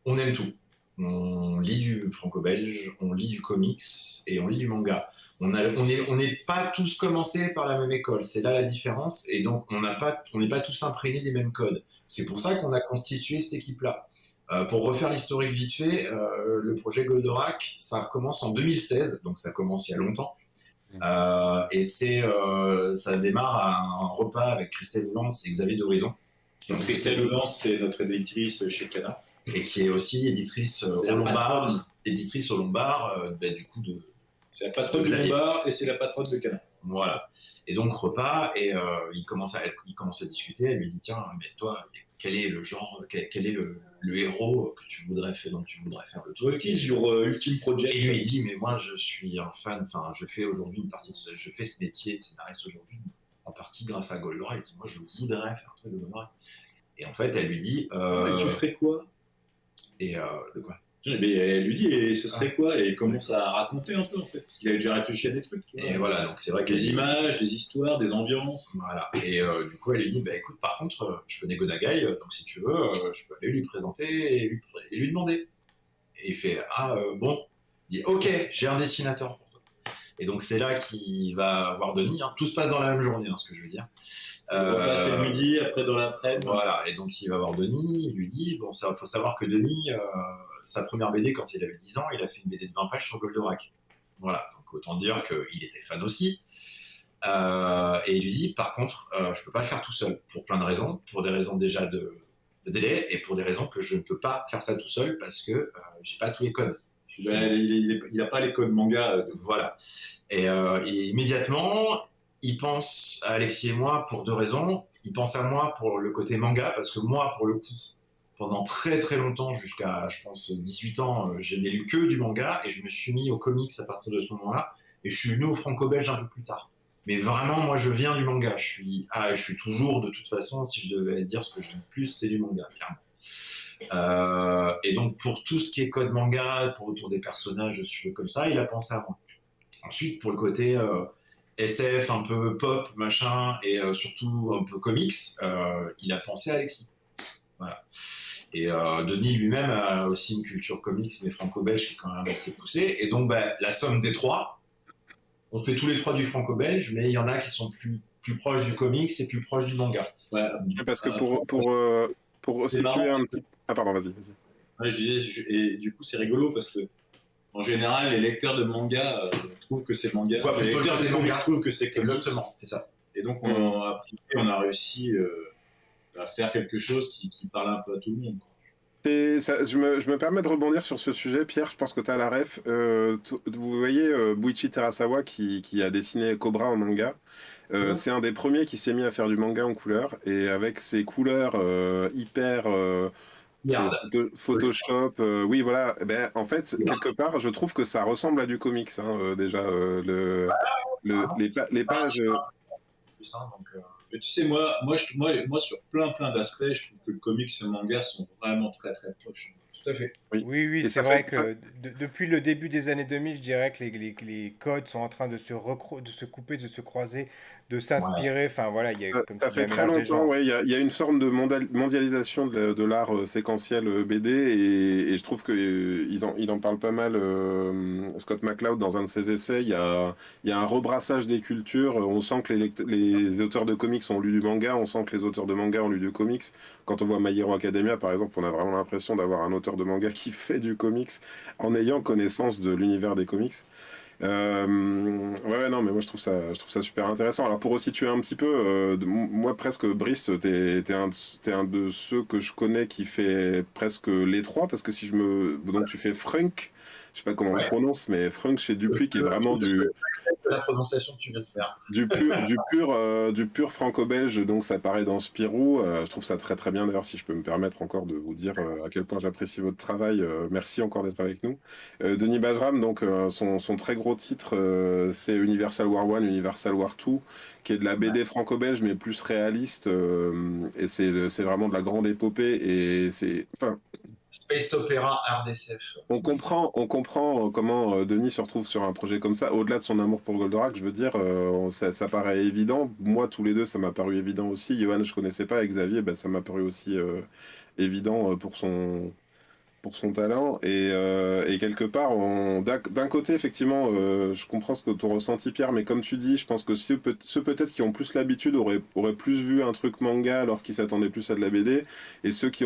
on aime tout. On lit du franco-belge, on lit du comics et on lit du manga. On n'est pas tous commencés par la même école, c'est là la différence, et donc on n'est pas tous imprégnés des mêmes codes. C'est pour ça qu'on a constitué cette équipe-là. Pour refaire l'historique vite fait, le projet Goldorak, ça recommence en 2016, donc ça commence il y a longtemps. Et ça démarre à un repas avec Christelle Lance et Xavier d'Horizon. Donc Christelle Lance, c'est notre éditrice chez Canard. Et qui est aussi éditrice au Lombard. Éditrice au Lombard, du coup de. C'est la patronne de Lombard et c'est la patronne de Canard. Voilà. Et donc repas, et il commence à discuter. Elle lui dit tiens, mais toi, quel est le genre, quel est le héros que tu voudrais faire, dont tu voudrais faire le truc? Qui sur Ultimate Project? Et il lui dit mais moi je suis un fan. Enfin, je fais aujourd'hui je fais ce métier de scénariste aujourd'hui en partie grâce à Goldorak. Il dit moi je voudrais faire un truc de Goldorak. Et en fait, elle lui dit tu ferais quoi? Et de quoi? Mais elle lui dit, et ce serait quoi? Et il commence à raconter un peu, en fait, parce qu'il avait déjà réfléchi à des trucs. Et voilà, donc c'est vrai que des images, des histoires, des ambiances. Voilà. Et du coup, elle lui dit, bah écoute, par contre, je connais Gonagai, donc si tu veux, je peux aller lui présenter et lui demander. Et il fait, bon. Il dit, ok, j'ai un dessinateur pour toi. Et donc c'est là qu'il va voir Denis. Tout se passe dans la même journée, ce que je veux dire. C'était le midi, après dans l'après-midi. Voilà, et donc il va voir Denis, il lui dit, bon, ça faut savoir que Denis, sa première BD quand il avait 10 ans, il a fait une BD de 20 pages sur Goldorak. Voilà, donc autant dire qu'il était fan aussi. Et il lui dit, par contre, je peux pas le faire tout seul, pour plein de raisons, pour des raisons déjà de délai, et pour des raisons que je ne peux pas faire ça tout seul, parce que j'ai pas tous les codes. Il n'a pas les codes manga. Voilà. Et immédiatement, il pense à Alexis et moi pour deux raisons. Il pense à moi pour le côté manga, parce que moi, pour le coup, pendant très très longtemps, jusqu'à, je pense, 18 ans, je n'ai lu que du manga, et je me suis mis aux comics à partir de ce moment-là, et je suis venu au franco-belge un peu plus tard. Mais vraiment, moi, je viens du manga. Je suis toujours, de toute façon, si je devais dire ce que je lis plus, c'est du manga, clairement. Et donc, pour tout ce qui est code manga, pour autour des personnages, comme ça, il a pensé à moi. Ensuite, pour le côté SF, un peu pop, machin, et surtout un peu comics, il a pensé à Alexis. Voilà. Et Denis lui-même a aussi une culture comics, mais franco-belge, qui est quand même assez poussée. Et donc, la somme des trois, on fait tous les trois du franco-belge, mais il y en a qui sont plus proches du comics et plus proches du manga. Ouais. Parce que pour situer un petit... Ah pardon, vas-y. Ouais, je disais, et du coup, c'est rigolo parce que en général, les lecteurs de manga trouvent que c'est manga. Les lecteurs des mangas trouvent que c'est exactement, c'est ça. Et donc, on a réussi à faire quelque chose qui parle un peu à tout le monde. Je me permets de rebondir sur ce sujet, Pierre, je pense que tu as la ref. Vous voyez Buichi Terasawa qui a dessiné Cobra en manga. C'est un des premiers qui s'est mis à faire du manga en couleur, et avec ses couleurs hyper de Photoshop, oui voilà, en fait, quelque part, je trouve que ça ressemble à du comics, déjà, les pages... Mais tu sais, moi, sur plein d'aspects, je trouve que le comics et le manga sont vraiment très très proches. Tout à fait. Oui, c'est vrai que depuis le début des années 2000, je dirais que les codes sont en train de se couper, de se croiser, de s'inspirer. Enfin voilà, il y a comme ça fait très longtemps, ouais, il y a une forme de mondialisation de l'art séquentiel BD, et je trouve qu'il en parle pas mal, Scott McCloud, dans un de ses essais. Il y a un rebrassage des cultures. On sent que les auteurs de comics ont lu du manga, on sent que les auteurs de manga ont lu du comics. Quand on voit My Hero Academia, par exemple, on a vraiment l'impression d'avoir un auteur de manga qui fait du comics en ayant connaissance de l'univers des comics. Non, mais moi je trouve ça super intéressant. Alors pour resituer un petit peu, moi presque Brice, t'es un de ceux que je connais qui fait presque les trois, parce que donc tu fais Frunk, je sais pas comment on prononce, mais Frunk chez Dupuis, qui est vraiment la prononciation que tu viens de faire. Du pur franco-belge, donc ça paraît dans Spirou. Je trouve ça très très bien, d'ailleurs, si je peux me permettre encore de vous dire à quel point j'apprécie votre travail. Merci encore d'être avec nous. Denis Bajram, donc son très gros titre, c'est Universal War 1, Universal War 2, qui est de la BD franco-belge, mais plus réaliste, et c'est vraiment de la grande épopée, et c'est... Enfin, Space Opera RDSF. On comprend comment Denis se retrouve sur un projet comme ça, au-delà de son amour pour Goldorak, je veux dire, ça paraît évident. Moi, tous les deux, ça m'a paru évident aussi. Johan, je connaissais pas, et Xavier, ça m'a paru aussi évident pour son talent, et quelque part, d'un côté, effectivement, je comprends ce que tu ressenti, Pierre, mais comme tu dis, je pense que ceux peut-être qui ont plus l'habitude auraient plus vu un truc manga alors qu'ils s'attendaient plus à de la BD, et ceux qui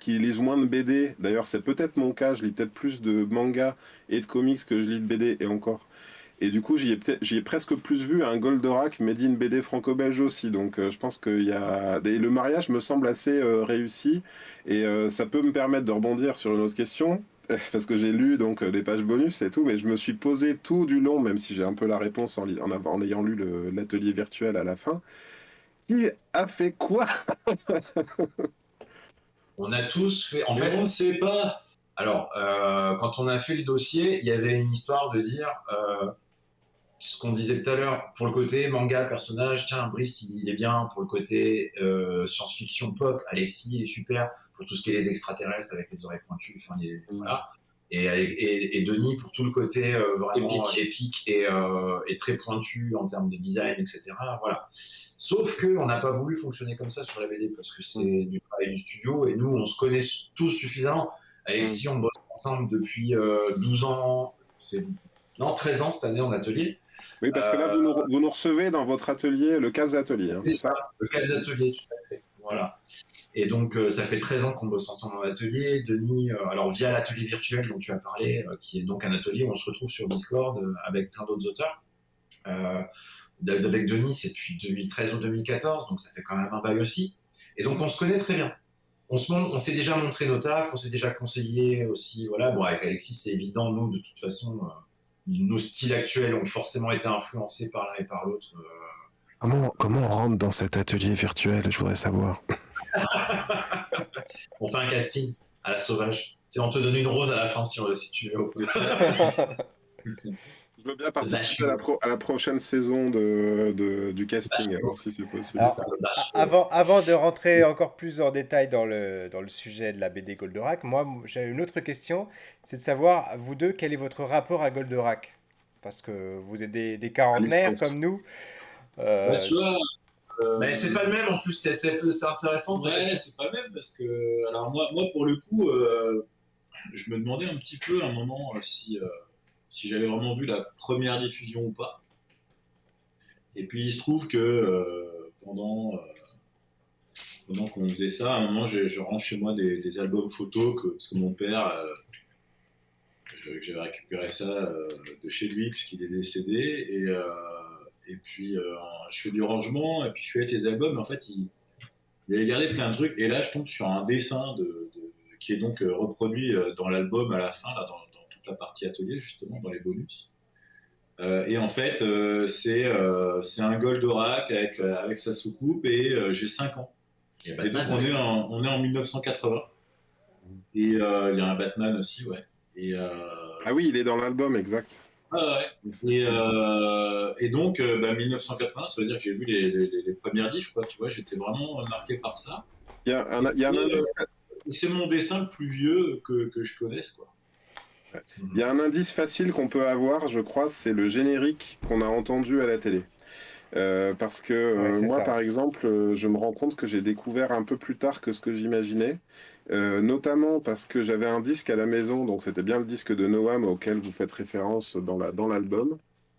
lisent moins de BD, d'ailleurs c'est peut-être mon cas, je lis peut-être plus de manga et de comics que je lis de BD, et encore. Et du coup, j'y ai presque plus vu un Goldorak made in BD franco-belge aussi. Donc, je pense qu'il y a. Et le mariage me semble assez réussi. Et ça peut me permettre de rebondir sur une autre question. Parce que j'ai lu donc les pages bonus et tout, mais je me suis posé tout du long, même si j'ai un peu la réponse en ayant lu l'atelier virtuel à la fin. Qui a fait quoi? On a tous fait. En Mais fait, on ne sait pas. alors, quand on a fait le dossier, il y avait une histoire de dire ce qu'on disait tout à l'heure, pour le côté manga, personnage, tiens, Brice, il est bien. Pour le côté science-fiction pop, Alexis, il est super. Pour tout ce qui est les extraterrestres avec les oreilles pointues, enfin, voilà. Et Denis, pour tout le côté vraiment épique et très pointu en termes de design, etc. Voilà. Sauf qu'on n'a pas voulu fonctionner comme ça sur la BD parce que c'est du travail du studio et nous, on se connaît tous suffisamment. Alexis, on bosse ensemble depuis 12 ans, non, 13 ans cette année en atelier. Oui, parce que là, vous nous recevez dans votre atelier, le Cavs Atelier, hein, C'est ça, le cas des ateliers, tout à fait. Voilà. Et donc, ça fait 13 ans qu'on bosse ensemble en atelier. Denis, alors via l'atelier virtuel dont tu as parlé, qui est donc un atelier où on se retrouve sur Discord avec plein d'autres auteurs. Avec Denis, c'est depuis 2013 ou 2014, donc ça fait quand même un bail aussi. Et donc, on se connaît très bien. On s'est déjà montré nos tafs, on s'est déjà conseillé aussi. Voilà. Bon, avec Alexis, c'est évident, nous, de toute façon, nos styles actuels ont forcément été influencés par l'un et par l'autre. Comment on rentre dans cet atelier virtuel, je voudrais savoir. On fait un casting à la sauvage. Tu sais, on te donne une rose à la fin si tu veux. Je veux bien participer à la prochaine saison du casting, alors, si c'est possible. Alors, avant de rentrer encore plus en détail dans le sujet de la BD Goldorak, moi j'ai une autre question, c'est de savoir, vous deux, quel est votre rapport à Goldorak? Parce que vous êtes des quarantenaires comme nous. Tu vois, Mais c'est pas le même en plus, c'est intéressant. ouais, c'est pas le même parce que, alors moi pour le coup, je me demandais un petit peu à un moment si j'avais vraiment vu la première diffusion ou pas. Et puis il se trouve que pendant qu'on faisait ça, à un moment je range chez moi des albums photos parce que mon père, j'avais récupéré ça de chez lui puisqu'il est décédé. Et puis je fais du rangement et puis je fais avec les albums. Et en fait, il avait gardé plein de trucs. Et là, je tombe sur un dessin qui est donc reproduit dans l'album à la fin, là, dans toute la partie atelier, justement, dans les bonus. Et en fait, c'est un Goldorak avec sa soucoupe et j'ai 5 ans. Et donc, on est en 1980. Et il y a un Batman aussi, ouais. Ah oui, il est dans l'album, exact. Ah ouais. Et donc, 1980, ça veut dire que j'ai vu les premières diffs, quoi. Tu vois, j'étais vraiment marqué par ça. Il y a un indice. C'est mon dessin le plus vieux que je connaisse, quoi. Il y a un indice facile qu'on peut avoir, je crois, c'est le générique qu'on a entendu à la télé. Parce que Ouais, c'est moi, ça. par exemple, je me rends compte que j'ai découvert un peu plus tard que ce que j'imaginais, notamment parce que j'avais un disque à la maison, donc c'était bien le disque de Noam auquel vous faites référence dans l'album.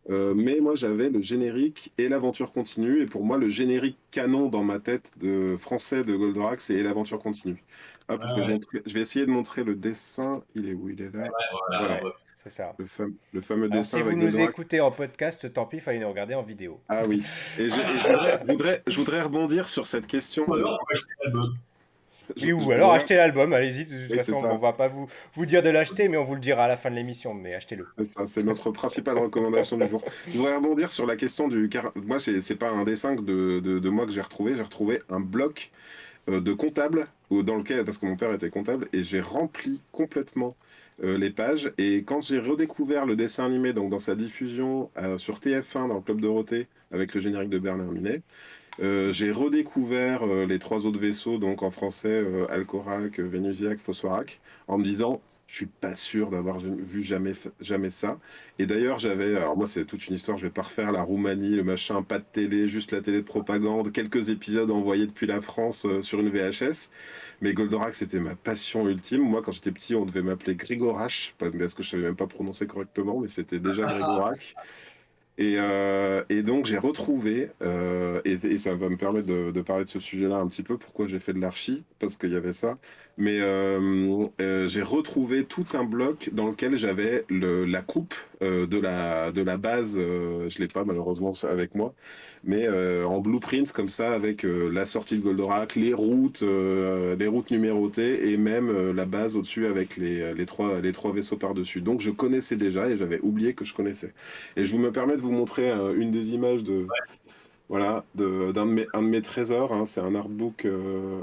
Mais moi, j'avais le générique et l'aventure continue, et pour moi, le générique canon dans ma tête de français de Goldorak, c'est et l'aventure continue. Hop, Ouais. je vais essayer de montrer le dessin. Il est où? Il est là. Voilà, Ouais, c'est ça. le fameux Alors, dessin si vous avec nous Goldorak. écoutez en podcast, tant pis, il fallait nous regarder en vidéo. Ah oui. Et je voudrais rebondir sur cette question. Ou alors, on va acheter l'album. Oui, ou je alors voudrais- achetez l'album, allez-y, de toute Oui, c'est façon, ça. on va pas vous dire de l'acheter, mais on vous le dira à la fin de l'émission, mais achetez-le. C'est ça, c'est notre principale recommandation du jour. Je voudrais rebondir sur la question du... Moi, c'est pas un dessin de moi que j'ai retrouvé. J'ai retrouvé un bloc de comptable dans lequel, parce que mon père était comptable, et j'ai rempli complètement les pages. Et quand j'ai redécouvert le dessin animé, donc dans sa diffusion sur TF1 dans le Club Dorothée, avec le générique de Bernard Minet, j'ai redécouvert les trois autres vaisseaux, donc en français, Alcorac, Vénusiac, Phosphorac, en me disant, je suis pas sûr d'avoir vu jamais ça. Et d'ailleurs, alors moi, c'est toute une histoire, je vais pas refaire la Roumanie, le machin, pas de télé, juste la télé de propagande, quelques épisodes envoyés depuis la France sur une VHS. Mais Goldorak, c'était ma passion ultime. Moi, quand j'étais petit, on devait m'appeler Grigorache, parce que je savais même pas prononcer correctement, mais c'était déjà Grigorak. Et donc j'ai retrouvé, et ça va me permettre de parler de ce sujet-là un petit peu, pourquoi j'ai fait de l'archi, parce qu'il y avait ça. Mais j'ai retrouvé tout un bloc dans lequel j'avais la coupe de la base. Je l'ai pas malheureusement avec moi, mais en blueprint comme ça avec la sortie de Goldorak, les routes numérotées et même la base au-dessus avec les trois vaisseaux par-dessus. Donc je connaissais déjà et j'avais oublié que je connaissais. Et je me permets de vous montrer une des images de voilà un de mes trésors. Hein. C'est un artbook.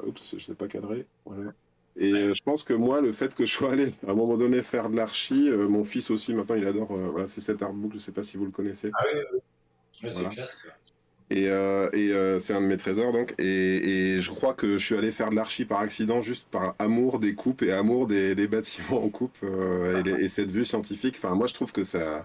Oups, je sais pas cadrer. Voilà. Et je pense que moi, le fait que je sois allé à un moment donné faire de l'archi, mon fils aussi, maintenant il adore, voilà, c'est cet artbook, je sais pas si vous le connaissez. Ah oui, ouais, c'est Voilà. classe. Ça. Et c'est un de mes trésors donc. Et je crois que je suis allé faire de l'archi par accident, juste par amour des coupes et amour des bâtiments en coupe et cette vue scientifique. Enfin, moi je trouve que ça.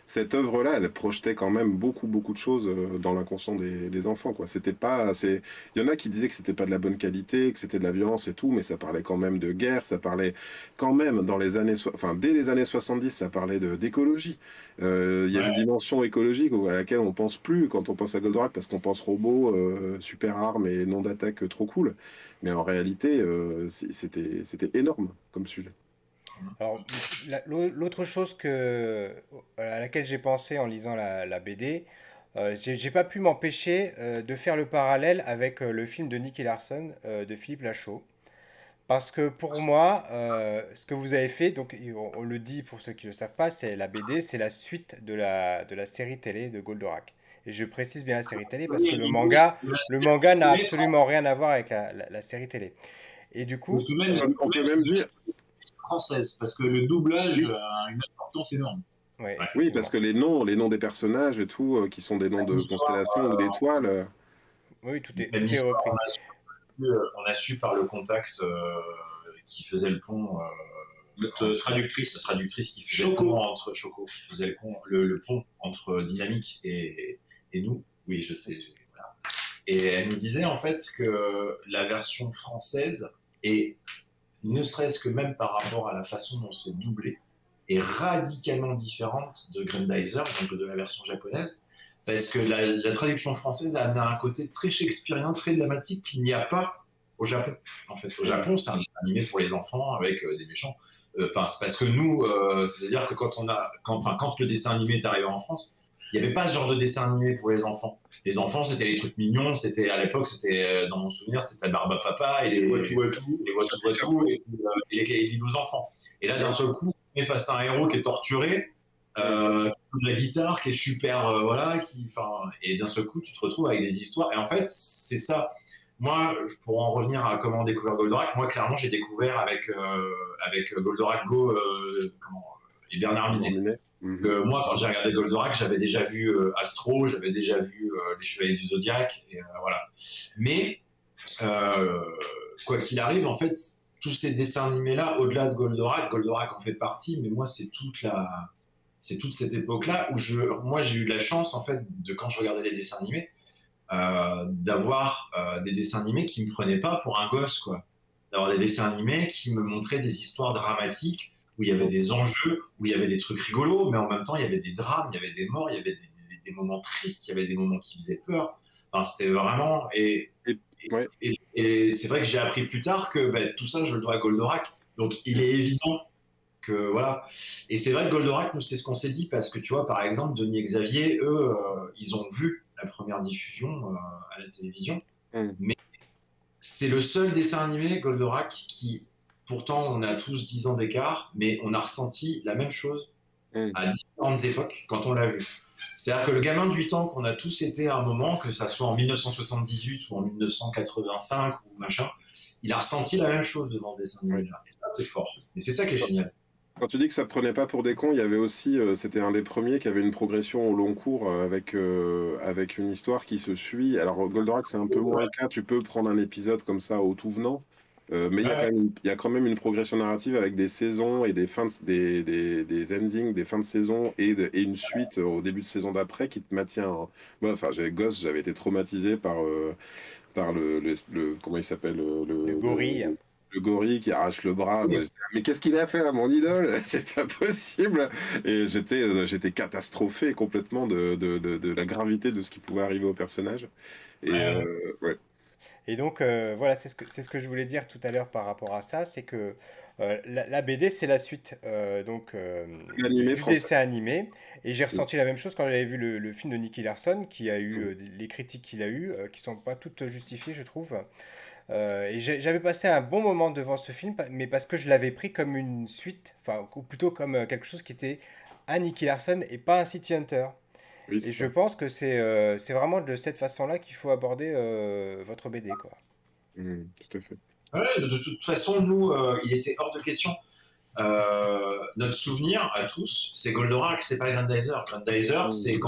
Cette œuvre-là, elle projetait quand même beaucoup de choses dans l'inconscient des enfants, quoi. C'était pas, c'est, il y en a qui disaient que c'était pas de la bonne qualité, que c'était de la violence et tout, mais ça parlait quand même de guerre, ça parlait quand même dans les années, enfin, dès les années 70, ça parlait d'écologie. Il y a une Ouais. dimension écologique à laquelle on pense plus quand on pense à Goldorak, parce qu'on pense robot, super armes et nom d'attaque trop cool. Mais en réalité, c'était énorme comme sujet. Alors, l'autre chose à laquelle j'ai pensé en lisant la BD, j'ai pas pu m'empêcher de faire le parallèle avec le film de Nicky Larson de Philippe Lachaud. Parce que pour moi, ce que vous avez fait, donc on le dit pour ceux qui ne le savent pas, c'est la BD, c'est la suite de la série télé de Goldorak. Et je précise bien la série télé parce Oui, que et puis, oui, le manga n'a absolument rien à voir avec la série télé. Et du on coup, peut même, On peut même dire, française, parce que le doublage oui, a une importance énorme. ouais, Ouais. oui, parce effectivement. que les noms des personnages et tout, qui sont des noms de L'histoire, constellations ou d'étoiles. Oui, Même tout est histoire, repris. on a su par le contact qui faisait le pont, notre la traductrice, traductrice qui faisait le Choco. pont entre Choco, qui faisait le pont entre Dynamique et nous. Oui, je sais. Voilà. Et elle nous disait en fait que la version française est, ne serait-ce que même par rapport à la façon dont c'est doublé, est radicalement différente de Grandizer, donc de la version japonaise, parce que la traduction française a amené un côté très shakespearien, très dramatique qu'il n'y a pas au Japon. En fait, au Japon, c'est un dessin animé pour les enfants avec des méchants. Enfin, c'est parce que nous, c'est-à-dire que quand le dessin animé est arrivé en France, il n'y avait pas ce genre de dessin animé pour les enfants. Les enfants, c'était les trucs mignons. C'était à l'époque, c'était dans mon souvenir, c'était Barba Papa et les Watu et les aux enfants. Et là, d'un seul coup, on est face à un héros qui est torturé, qui joue de la guitare, qui est super, voilà, et d'un seul coup, tu te retrouves avec des histoires. Et en fait, c'est ça. Moi, pour en revenir à comment découvrir Goldorak, moi, clairement, j'ai découvert avec Goldorak Go, et Bernard Minet. Minet. Moi, quand j'ai regardé Goldorak, j'avais déjà vu Astro, j'avais déjà vu Les Chevaliers du Zodiaque, et voilà. Mais euh, quoi qu'il arrive, en fait, tous ces dessins animés-là, au-delà de Goldorak, Goldorak en fait partie, mais moi, c'est toute cette époque-là où moi, j'ai eu de la chance, en fait, de quand je regardais les dessins animés, d'avoir des dessins animés qui me prenaient pas pour un gosse, quoi. D'avoir des dessins animés qui me montraient des histoires dramatiques où il y avait des enjeux, où il y avait des trucs rigolos, mais en même temps, il y avait des drames, il y avait des morts, il y avait des moments tristes, il y avait des moments qui faisaient peur. Enfin, c'était vraiment. Et, ouais. Et c'est vrai que j'ai appris plus tard que tout ça, je le dois à Goldorak. Donc, il est évident que voilà. Et c'est vrai que Goldorak, nous, c'est ce qu'on s'est dit parce que tu vois, par exemple, Denis et Xavier, eux, ils ont vu la première diffusion à la télévision. Mais c'est le seul dessin animé, Goldorak, qui, pourtant, on a tous 10 ans d'écart, mais on a ressenti la même chose à différentes époques quand on l'a vu. C'est-à-dire que le gamin de 8 ans qu'on a tous été à un moment, que ça soit en 1978 ou en 1985 ou machin, il a ressenti la même chose devant ce dessin animé-là. Et ça, c'est fort. Et c'est ça qui est génial. Quand tu dis que ça prenait pas pour des cons, il y avait aussi, c'était un des premiers qui avait une progression au long cours avec une histoire qui se suit. Alors Goldorak, c'est un peu moins le cas. Tu peux prendre un épisode comme ça au tout venant, mais Ouais, il y a quand même une progression narrative avec des saisons et des fins, des endings, des fins de saison et une suite au début de saison d'après qui te maintient. Moi, enfin, j'avais gosse, j'avais été traumatisé par comment il s'appelle Le gorille. le gorille qui arrache le bras. Moi, mais qu'est-ce qu'il a fait à mon idole? C'est pas possible. Et j'étais catastrophé complètement de la gravité de ce qui pouvait arriver au personnage. Et ouais. ouais. Et donc, voilà, c'est ce que je voulais dire tout à l'heure par rapport à ça, c'est que la BD, c'est la suite L'animé du français. dessin animé. Et j'ai Mm. ressenti la même chose quand j'avais vu le film de Nicky Larson, qui a eu Mm. les critiques qu'il a eues, qui sont pas toutes justifiées, je trouve. Et j'avais passé un bon moment devant ce film, mais parce que je l'avais pris comme une suite, enfin, ou plutôt comme quelque chose qui était un Nicky Larson et pas un City Hunter. Oui, Et c'est je ça. pense que c'est vraiment de cette façon-là qu'il faut aborder votre BD, quoi. Tout à fait. Ouais, de toute façon, nous, il était hors de question. Notre souvenir à tous, c'est Goldorak, c'est pas Grandizer. Grandizer, c'est Mm.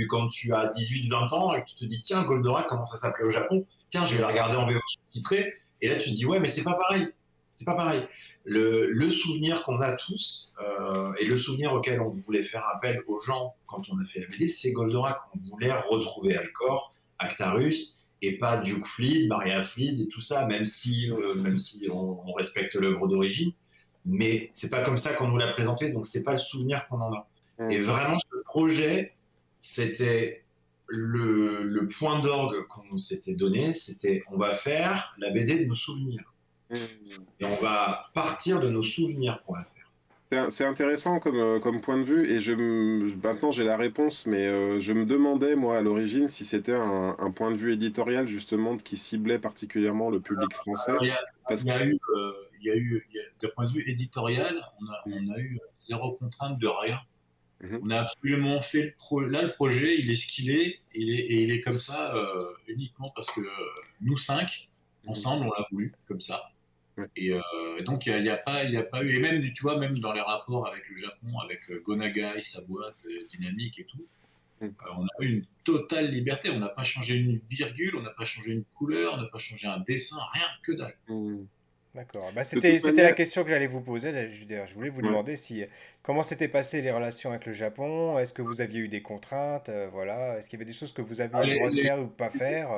quand tu as 18-20 ans et que tu te dis, tiens, Goldorak, comment ça s'appelait au Japon? Tiens, je vais la Mm. regarder en VO sous-titré. Et là, tu te dis, ouais, mais c'est pas pareil. C'est pas pareil. Le souvenir qu'on a tous, et le souvenir auquel on voulait faire appel aux gens quand on a fait la BD, c'est Goldorak. On voulait retrouver Alcor, Actarus, et pas Duke Fleet, Maria Fleet et tout ça, même si on respecte l'œuvre d'origine. Mais c'est pas comme ça qu'on nous l'a présenté, donc c'est pas le souvenir qu'on en a. Et Mm. vraiment, ce projet, c'était le point d'orgue qu'on s'était donné, c'était on va faire la BD de nos souvenirs. Mm. Et on va partir de nos souvenirs pour la faire. C'est intéressant comme point de vue et maintenant j'ai la réponse, mais je me demandais moi à l'origine si c'était un point de vue éditorial justement qui ciblait particulièrement le public français. Alors, Parce il y a eu, d'un point de vue éditorial, que... on a eu zéro contrainte de rien. Mhm. On a absolument fait là, le projet, il est ce qu'il est, et il est comme ça uniquement parce que nous cinq, Mhm. ensemble, on l'a voulu comme ça. Ouais. Et donc, il y a pas eu, et même, tu vois, même dans les rapports avec le Japon, avec Gonagai, sa boîte, Dynamique et tout, Mhm. on a eu une totale liberté. On n'a pas changé une virgule, on n'a pas changé une couleur, on n'a pas changé un dessin, rien que dalle. Mhm. D'accord. Bah, De toute c'était la manière, question que j'allais vous poser. Là, je voulais vous ouais. demander si comment s'étaient passées les relations avec le Japon. Est-ce que vous aviez eu des contraintes, voilà. Est-ce qu'il y avait des choses que vous aviez le Les, droit de les, faire ou pas faire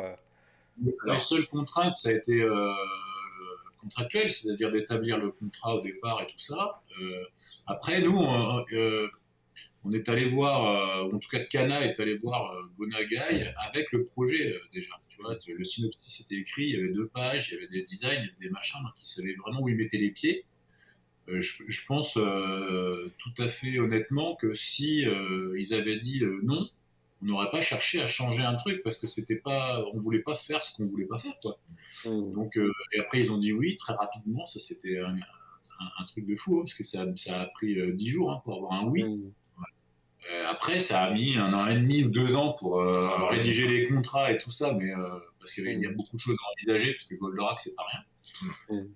les Alors, seules contraintes, ça a été contractuel, c'est-à-dire d'établir le contrat au départ et tout ça. Après, nous, on est allé voir, en tout cas Kana est allé voir Gonagai avec le projet déjà. Tu vois, le synopsis était écrit, il y avait 2 pages, il y avait des designs, il y avait des machins, donc ils savaient vraiment où ils mettaient les pieds. Je pense tout à fait honnêtement que si ils avaient dit non, on n'aurait pas cherché à changer un truc parce que c'était pas, on voulait pas faire ce qu'on voulait pas faire, quoi. Mhm. Donc et après ils ont dit oui très rapidement, ça c'était un truc de fou hein, parce que ça a pris 10 jours hein, pour avoir un oui. Mhm. Après, ça a mis 1 an et demi ou 2 ans pour avoir les rédiger contrats. les contrats et tout ça, mais parce qu'il y a Mhm. beaucoup de choses à envisager, parce que Goldorak, c'est pas rien. Mhm.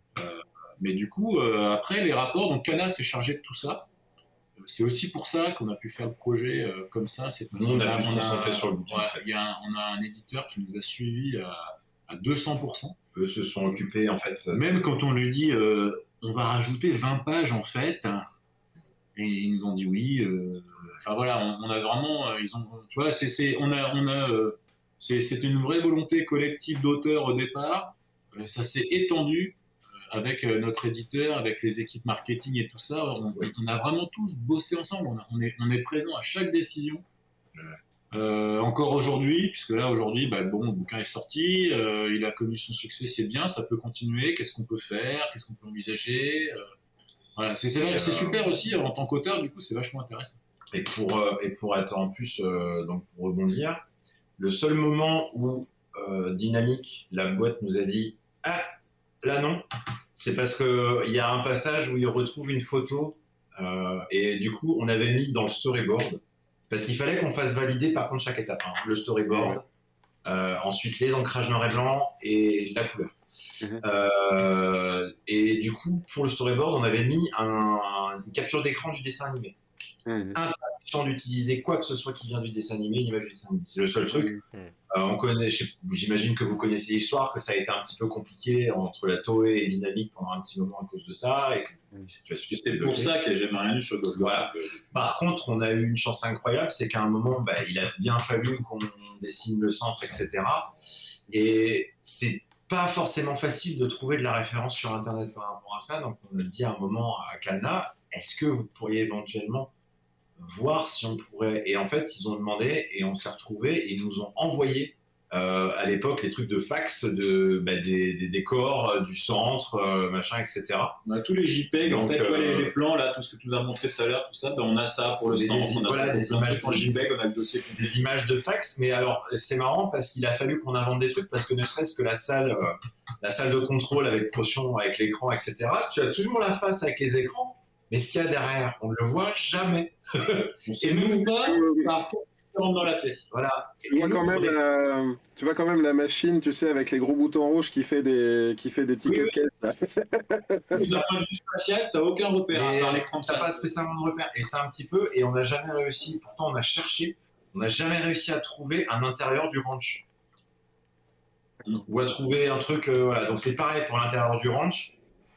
Mais du coup, après, les rapports, donc Cana s'est chargé de tout ça. C'est aussi pour ça qu'on a pu faire le projet comme ça. C'est parce nous, on qu'on a pu se on concentrer sur le bouquin, ouais, en fait. on a un éditeur qui nous a suivis à 200%. Eux se sont occupés, en fait. Même quand on lui dit on va rajouter 20 pages en fait, et ils nous ont dit oui. Enfin voilà, on a vraiment, ils ont, tu vois, c'était une vraie volonté collective d'auteurs au départ. Ça s'est étendu avec notre éditeur, avec les équipes marketing et tout ça. On a vraiment tous bossé ensemble. On est présent à chaque décision. Encore aujourd'hui, puisque là aujourd'hui, bah, bon, le bouquin est sorti, il a connu son succès, c'est bien, ça peut continuer. Qu'est-ce qu'on peut faire, qu'est-ce qu'on peut envisager voilà, c'est super aussi en tant qu'auteur, du coup, c'est vachement intéressant. Et pour être en plus, donc pour rebondir, le seul moment où Dynamique, la boîte, nous a dit ah, là non, c'est parce qu'il y a un passage où il retrouve une photo et du coup, on avait mis dans le storyboard parce qu'il fallait qu'on fasse valider par contre chaque étape. Hein, le storyboard, ensuite les ancrages noir et blanc et la couleur. Mhm. Et du coup, pour le storyboard, on avait mis une capture d'écran du dessin animé. Mhm. Interdiction d'utiliser quoi que ce soit qui vient du dessin animé, une image du dessin animé. C'est le seul truc. On connaît, j'imagine que vous connaissez l'histoire, que ça a été un petit peu compliqué entre la Toei et Dynamique pendant un petit moment à cause de ça, et que la situation s'est C'est pour bloquée. ça qu'il n'y a jamais rien eu sur Goldorak. Voilà. Par contre, on a eu une chance incroyable, c'est qu'à un moment, bah, il a bien fallu qu'on dessine le centre, etc. Et c'est pas forcément facile de trouver de la référence sur Internet par rapport à ça. Donc, on a dit à un moment à Kana, est-ce que vous pourriez éventuellement voir si on pourrait. Et en fait, ils ont demandé et on s'est retrouvés et ils nous ont envoyé à l'époque, les trucs de fax, des corps, du centre, machin, etc. On a tous les JPEG, en Donc, fait, les plans, là, tout ce que tu nous as montré tout à l'heure, tout ça, on a ça pour le centre, on a voilà, ça des pour images en JPEG, on a le dossier. Des images de fax, mais alors c'est marrant parce qu'il a fallu qu'on invente des trucs parce que ne serait-ce que la salle de contrôle avec Procyon, avec l'écran, etc. Tu as toujours la face avec les écrans, mais ce qu'il y a derrière, on ne le voit jamais. On sait même pas, par contre, on rentre dans la pièce. Voilà. Tu vois quand même la machine, tu sais, avec les gros boutons rouges qui fait des tickets de caisse. Là. D'un point de vue spatial, t'as aucun repère à part l'écran de T'as pas face. spécialement de repère. Et c'est un petit peu, et on n'a jamais réussi, pourtant on a cherché, on n'a jamais réussi à trouver un intérieur du ranch. Ou à trouver un truc, voilà. Donc c'est pareil pour l'intérieur du ranch.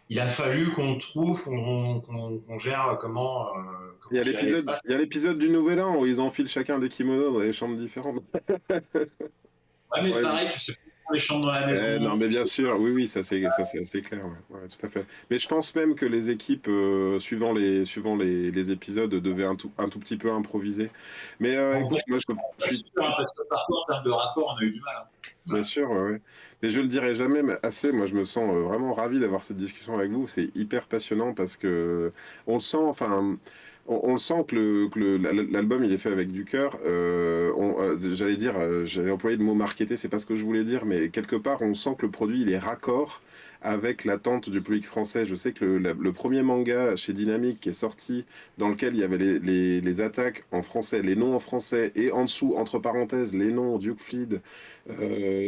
Il a fallu qu'on trouve, qu'on gère comment. Il y a l'épisode du Nouvel An où ils enfilent chacun des kimonos dans des chambres différentes. Ouais, mais pareil, tu sais pas les chambres dans la maison. Non, mais bien sûr, oui, ça c'est assez clair, ouais, tout à fait. Mais je pense même que les équipes, suivant les épisodes, devaient un tout petit peu improviser. Mais écoute, moi je suis sûr, parce que parfois, en termes de rapport, on a eu du mal. bien sûr, ouais. Mais je le dirai jamais assez. Moi, je me sens vraiment ravi d'avoir cette discussion avec vous. C'est hyper passionnant parce que on le sent, enfin. On le sent que l'album il est fait avec du cœur. J'allais employer le mot marketé, c'est pas ce que je voulais dire, mais quelque part on sent que le produit il est raccord avec l'attente du public français. Je sais que le premier manga chez Dynamic qui est sorti, dans lequel il y avait les attaques en français, les noms en français, et en dessous, entre parenthèses, les noms Duke Fleed,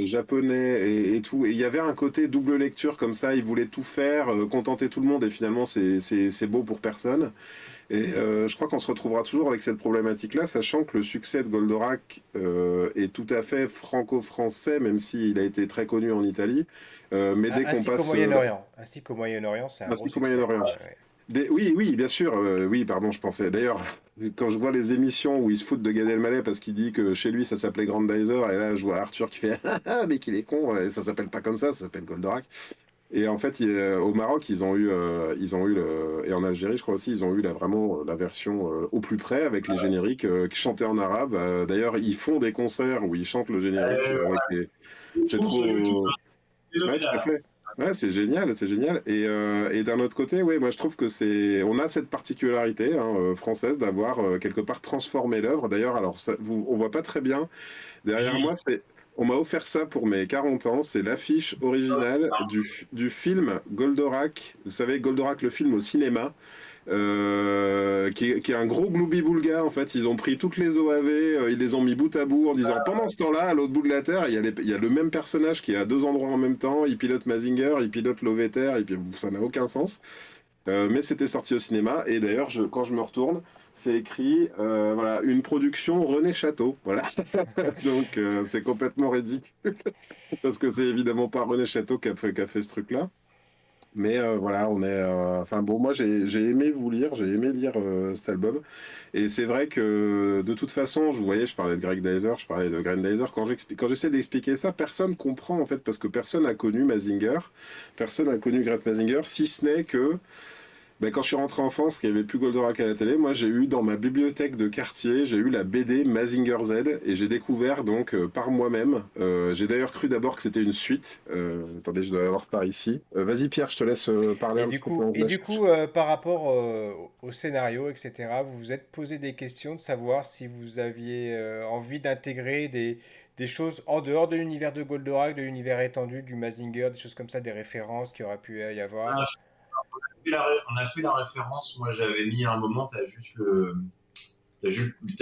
japonais et tout. Et il y avait un côté double lecture comme ça, ils voulaient tout faire, contenter tout le monde, et finalement c'est beau pour personne. Et je crois qu'on se retrouvera toujours avec cette problématique-là, sachant que le succès de Goldorak est tout à fait franco-français, même s'il a été très connu en Italie. Mais dès qu'on Ainsi qu'au passe... Moyen-Orient. Ainsi qu'au Moyen-Orient, c'est un ainsi gros qu'au succès. Moyen-Orient. Ouais. Oui, bien sûr. Oui, pardon, je pensais. D'ailleurs, quand je vois les émissions où il se fout de Gad Elmaleh parce qu'il dit que chez lui ça s'appelait Grandizer, et là je vois Arthur qui fait ah mais qu'il est con, et ça s'appelle pas comme ça s'appelle Goldorak. Et en fait, au Maroc, ils ont eu et en Algérie, je crois aussi, ils ont eu vraiment la version au plus près avec les génériques qui chantaient en arabe. D'ailleurs, ils font des concerts où ils chantent le générique avec les. C'est trop. Ouais, tout à fait. Ouais, c'est génial, c'est génial. Et d'un autre côté, ouais, moi je trouve que on a cette particularité française d'avoir quelque part transformé l'œuvre. D'ailleurs, alors on voit pas très bien. Derrière moi, on m'a offert ça pour mes 40 ans. C'est l'affiche originale du film Goldorak. Vous savez, Goldorak, le film au cinéma, qui est un gros gloubi-boulga. En fait, ils ont pris toutes les OAV, ils les ont mis bout à bout en disant pendant ce temps-là, à l'autre bout de la Terre, il y a le même personnage qui est à deux endroits en même temps. Il pilote Mazinger, il pilote Loveter, et puis ça n'a aucun sens. Mais c'était sorti au cinéma. Et d'ailleurs, quand je me retourne, c'est écrit voilà, une production René Château. Voilà. Donc c'est complètement ridicule. Parce que c'est évidemment pas René Château qui a fait ce truc-là. Mais voilà, on est. Enfin bon, moi j'ai aimé vous lire, j'ai aimé lire cet album. Et c'est vrai que de toute façon, vous voyez, je parlais de Greg Dyser, je parlais de Grandizer. Quand j'essaie d'expliquer ça, personne comprend en fait, parce que personne n'a connu Mazinger, personne n'a connu Gret Mazinger, si ce n'est que. Ben, quand je suis rentré en France, qu'il n'y avait plus Goldorak à la télé, moi j'ai eu dans ma bibliothèque de quartier, j'ai eu la BD Mazinger Z et j'ai découvert donc par moi-même. J'ai d'ailleurs cru d'abord que c'était une suite. Attendez, je dois l'avoir par ici. Vas-y Pierre, je te laisse parler un petit peu. Et du coup, par rapport au scénario, etc., vous vous êtes posé des questions de savoir si vous aviez envie d'intégrer des choses en dehors de l'univers de Goldorak, de l'univers étendu, du Mazinger, des choses comme ça, des références qu'il aurait pu y avoir. On a fait la référence. Moi, j'avais mis à un moment, t'as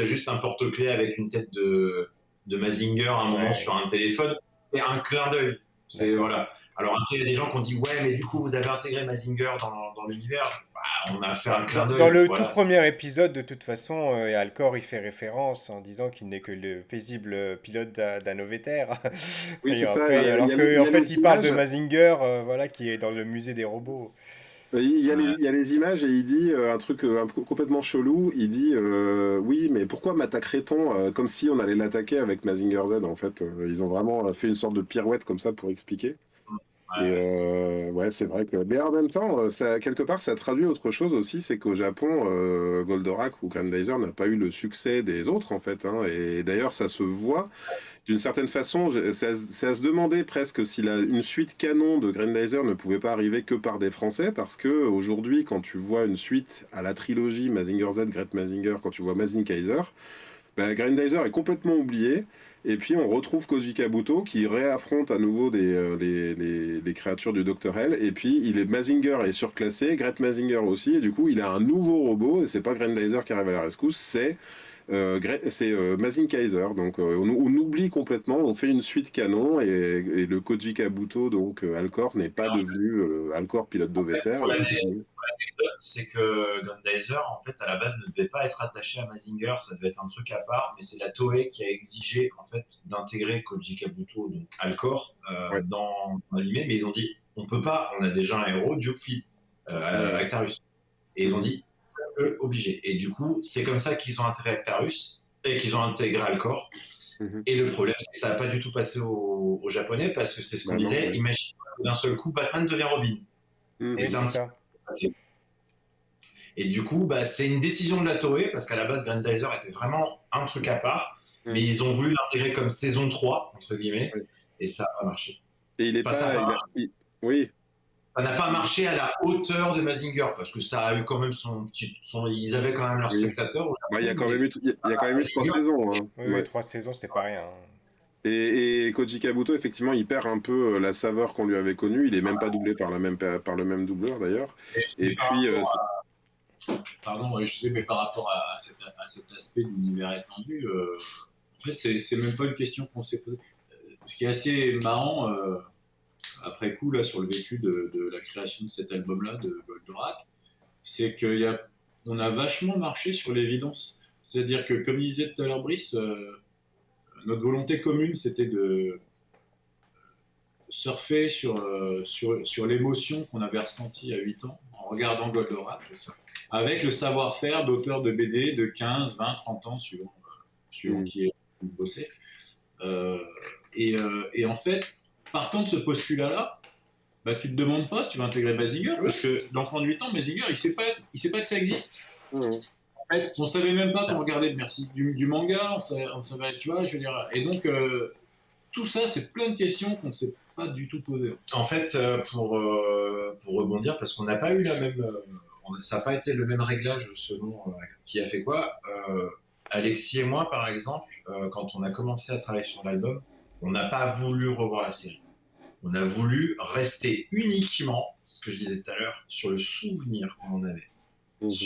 juste un porte-clés avec une tête de Mazinger à un moment sur un téléphone et un clin d'œil. Voilà. Alors après, il y a des gens qui ont dit ouais, mais du coup, vous avez intégré Mazinger dans l'univers. Bah, on a fait un clin d'œil. Dans le tout premier épisode, de toute façon, Alcor il fait référence en disant qu'il n'est que le paisible pilote d'un Oveter. Oui, c'est ça. Alors qu'en fait, il parle de Mazinger, voilà, qui est dans le musée des robots. Il y a les images et il dit un truc complètement chelou. Il dit oui, mais pourquoi m'attaquerait-on comme si on allait l'attaquer avec Mazinger Z en fait. Ils ont vraiment fait une sorte de pirouette comme ça pour expliquer. Ouais, c'est vrai que. Mais en même temps, ça, quelque part, ça traduit autre chose aussi, c'est qu'au Japon, Goldorak ou Grandizer n'a pas eu le succès des autres, en fait. Hein. Et d'ailleurs, ça se voit d'une certaine façon. C'est à se demander presque si une suite canon de Grandizer ne pouvait pas arriver que par des Français, parce que aujourd'hui, quand tu vois une suite à la trilogie Mazinger Z, Great Mazinger, quand tu vois Mazin Kaiser, bah, Grandizer est complètement oublié. Et puis on retrouve Koji Kabuto qui réaffronte à nouveau les créatures du Dr. Hell. Et puis Mazinger est surclassé, Great Mazinger aussi. Et du coup il a un nouveau robot. Et c'est pas Grandizer qui arrive à la rescousse, c'est Mazin Kaiser. Donc on oublie complètement, on fait une suite canon. Et le Koji Kabuto, donc Alcor, n'est pas devenu Alcor pilote d'Oveter. C'est que Grandizer, en fait, à la base, ne devait pas être attaché à Mazinger, ça devait être un truc à part, mais c'est la Toei qui a exigé, en fait, d'intégrer Koji Kabuto, donc Alcor, dans l'anime, mais ils ont dit, on peut pas, on a déjà un héros, Duke Flea, Actarus. Et ils ont dit, obligé. Et du coup, c'est comme ça qu'ils ont intégré Actarus, et qu'ils ont intégré Alcor. Et le problème, c'est que ça n'a pas du tout passé aux Japonais, parce que c'est ce qu'on disait, imagine, d'un seul coup, Batman devient Robin. Et c'est ça. Et du coup, c'est une décision de la Toei, parce qu'à la base, Grandizer était vraiment un truc à part, mais ils ont voulu l'intégrer comme saison 3, entre guillemets, et ça n'a pas marché. Et il est Oui. Ça n'a pas marché à la hauteur de Mazinger, parce que ça a eu quand même ils avaient quand même leurs spectateurs. Il y a quand même eu 3 saisons. Hein. Oui, 3 saisons, c'est pas rien. Et Koji Kabuto, effectivement, il perd un peu la saveur qu'on lui avait connue. Il est même pas doublé par le même doubleur, d'ailleurs. Et puis... Pardon, je sais, mais par rapport à cet aspect de l'univers étendu, en fait, c'est même pas une question qu'on s'est posée. Ce qui est assez marrant, après coup, là, sur le vécu de la création de cet album-là, de Goldorak, c'est qu'on a vachement marché sur l'évidence. C'est-à-dire que, comme disait tout à l'heure Brice, notre volonté commune, c'était de surfer sur l'émotion qu'on avait ressentie à 8 ans en regardant Goldorak, c'est ça. Avec le savoir-faire d'auteur de BD de 15, 20, 30 ans, suivant qui est bossé. Et en fait, partant de ce postulat-là, tu te demandes pas si tu vas intégrer Mazinger, parce que l'enfant de 8 ans, Mazinger, il sait pas que ça existe. En fait, on savait même pas qu'on regardait du manga, on savait, tu vois, je veux dire. Et donc, tout ça, c'est plein de questions qu'on ne s'est pas du tout posées. En fait, pour rebondir, parce qu'on n'a pas eu la même... ça n'a pas été le même réglage selon qui a fait quoi. Alexis et moi, par exemple, quand on a commencé à travailler sur l'album, on n'a pas voulu revoir la série. On a voulu rester uniquement, ce que je disais tout à l'heure, sur le souvenir qu'on en avait. Parce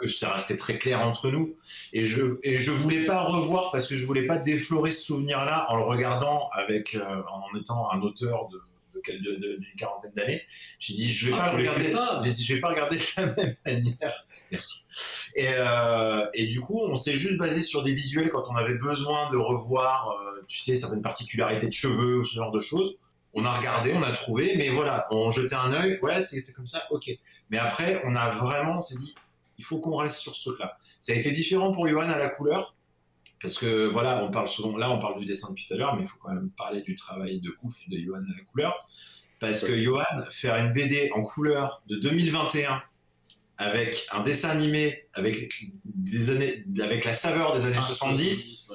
que ça restait très clair entre nous. Et je voulais pas revoir parce que je voulais pas déflorer ce souvenir-là en le regardant en étant un auteur d'une quarantaine d'années. J'ai dit, je vais pas le regarder. J'ai dit, je vais pas regarder de la même manière. Merci. Et du coup, on s'est juste basé sur des visuels quand on avait besoin de revoir, tu sais, certaines particularités de cheveux ou ce genre de choses. On a regardé, on a trouvé, mais voilà, on jetait un œil. Ouais, c'était comme ça, ok. Mais après, on s'est dit, il faut qu'on reste sur ce truc-là. Ça a été différent pour Yohan à la couleur. Parce que voilà, on parle du dessin depuis tout à l'heure, mais il faut quand même parler du travail de ouf de Yohan à la couleur. Parce que Yohan, faire une BD en couleur de 2021, avec un dessin animé, avec la saveur des années 70,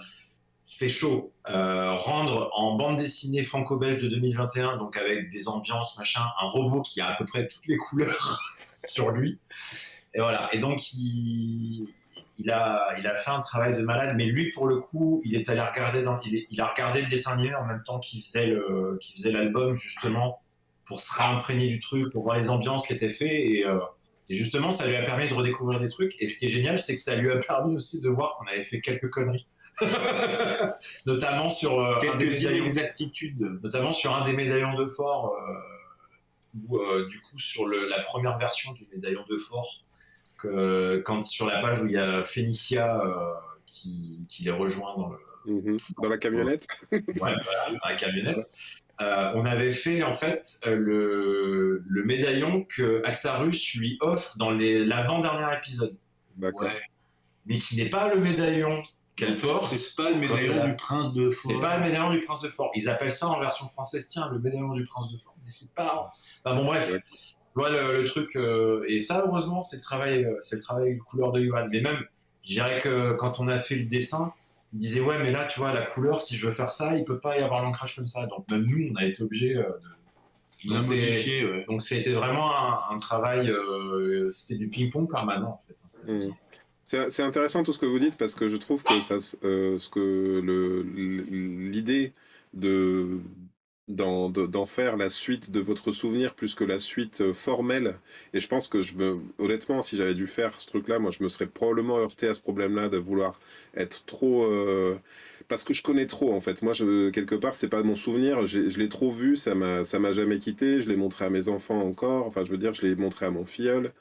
c'est chaud. Rendre en bande dessinée franco-belge de 2021, donc avec des ambiances, machin, un robot qui a à peu près toutes les couleurs sur lui. Et voilà. Et donc, il a fait un travail de malade, mais lui, pour le coup, il est allé regarder il a regardé le dessin animé en même temps qu'il faisait l'album, justement, pour se réimprégner du truc, pour voir les ambiances qui étaient faites. Et justement, ça lui a permis de redécouvrir des trucs. Et ce qui est génial, c'est que ça lui a permis aussi de voir qu'on avait fait quelques conneries. Notamment sur un des médaillons d'inexactitude, notamment sur un des médaillons de fort, où du coup, sur la première version du médaillon de fort, quand sur la page où il y a Phénicia qui les rejoint dans la camionnette. Voilà, dans la camionnette. On avait fait en fait le médaillon que Actarus lui offre dans l'avant-dernier épisode. D'accord. Ouais. Mais qui n'est pas le médaillon qu'elle porte. C'est pas le médaillon du prince de Fort. C'est pas le médaillon du prince de Fort. Ils appellent ça en version française, tiens, le médaillon du prince de Fort. mais c'est pas. Enfin bon, bref. Ouais. Voilà le truc. Et ça, heureusement, c'est le travail de couleur de Yohan. Mais même, je dirais que quand on a fait le dessin, il disait ouais, mais là, tu vois, la couleur, si je veux faire ça, il peut pas y avoir l'ancrage comme ça. Donc même nous, on a été obligé On l'a modifié, ouais. donc c'était vraiment un travail, c'était du ping-pong permanent en fait. Mm. C'est intéressant tout ce que vous dites parce que je trouve que l'idée de d'en faire la suite de votre souvenir plus que la suite formelle, et je pense que honnêtement, si j'avais dû faire ce truc-là, moi je me serais probablement heurté à ce problème-là de vouloir être trop parce que je connais trop en fait. Moi, quelque part, c'est pas mon souvenir, je l'ai trop vu, ça m'a jamais quitté, je l'ai montré à mes enfants encore, enfin je veux dire, je l'ai montré à mon filleul.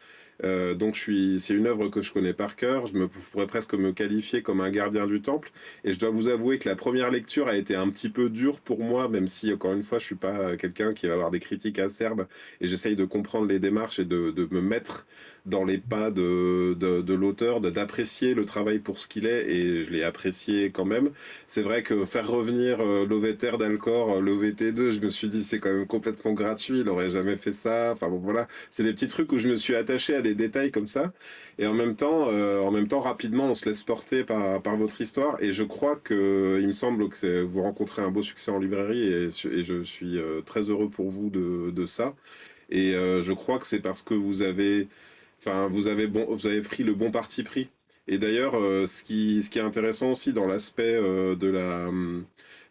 Donc c'est une œuvre que je connais par cœur. Je pourrais presque me qualifier comme un gardien du temple. Et je dois vous avouer que la première lecture a été un petit peu dure pour moi, même si encore une fois je suis pas quelqu'un qui va avoir des critiques acerbes. Et j'essaye de comprendre les démarches et de me mettre dans les pas de l'auteur, d'apprécier le travail pour ce qu'il est. Et je l'ai apprécié quand même. C'est vrai que faire revenir l'OVTR d'Alcor, l'OVT2, je me suis dit c'est quand même complètement gratuit. Il aurait jamais fait ça. Enfin bon voilà, c'est des petits trucs où je me suis attaché à des détails comme ça, et en même temps, rapidement, on se laisse porter par votre histoire, et je crois que, il me semble que vous rencontrez un beau succès en librairie, et je suis très heureux pour vous de ça, et je crois que c'est parce que vous avez pris le bon parti pris. Et d'ailleurs, ce qui est intéressant aussi dans l'aspect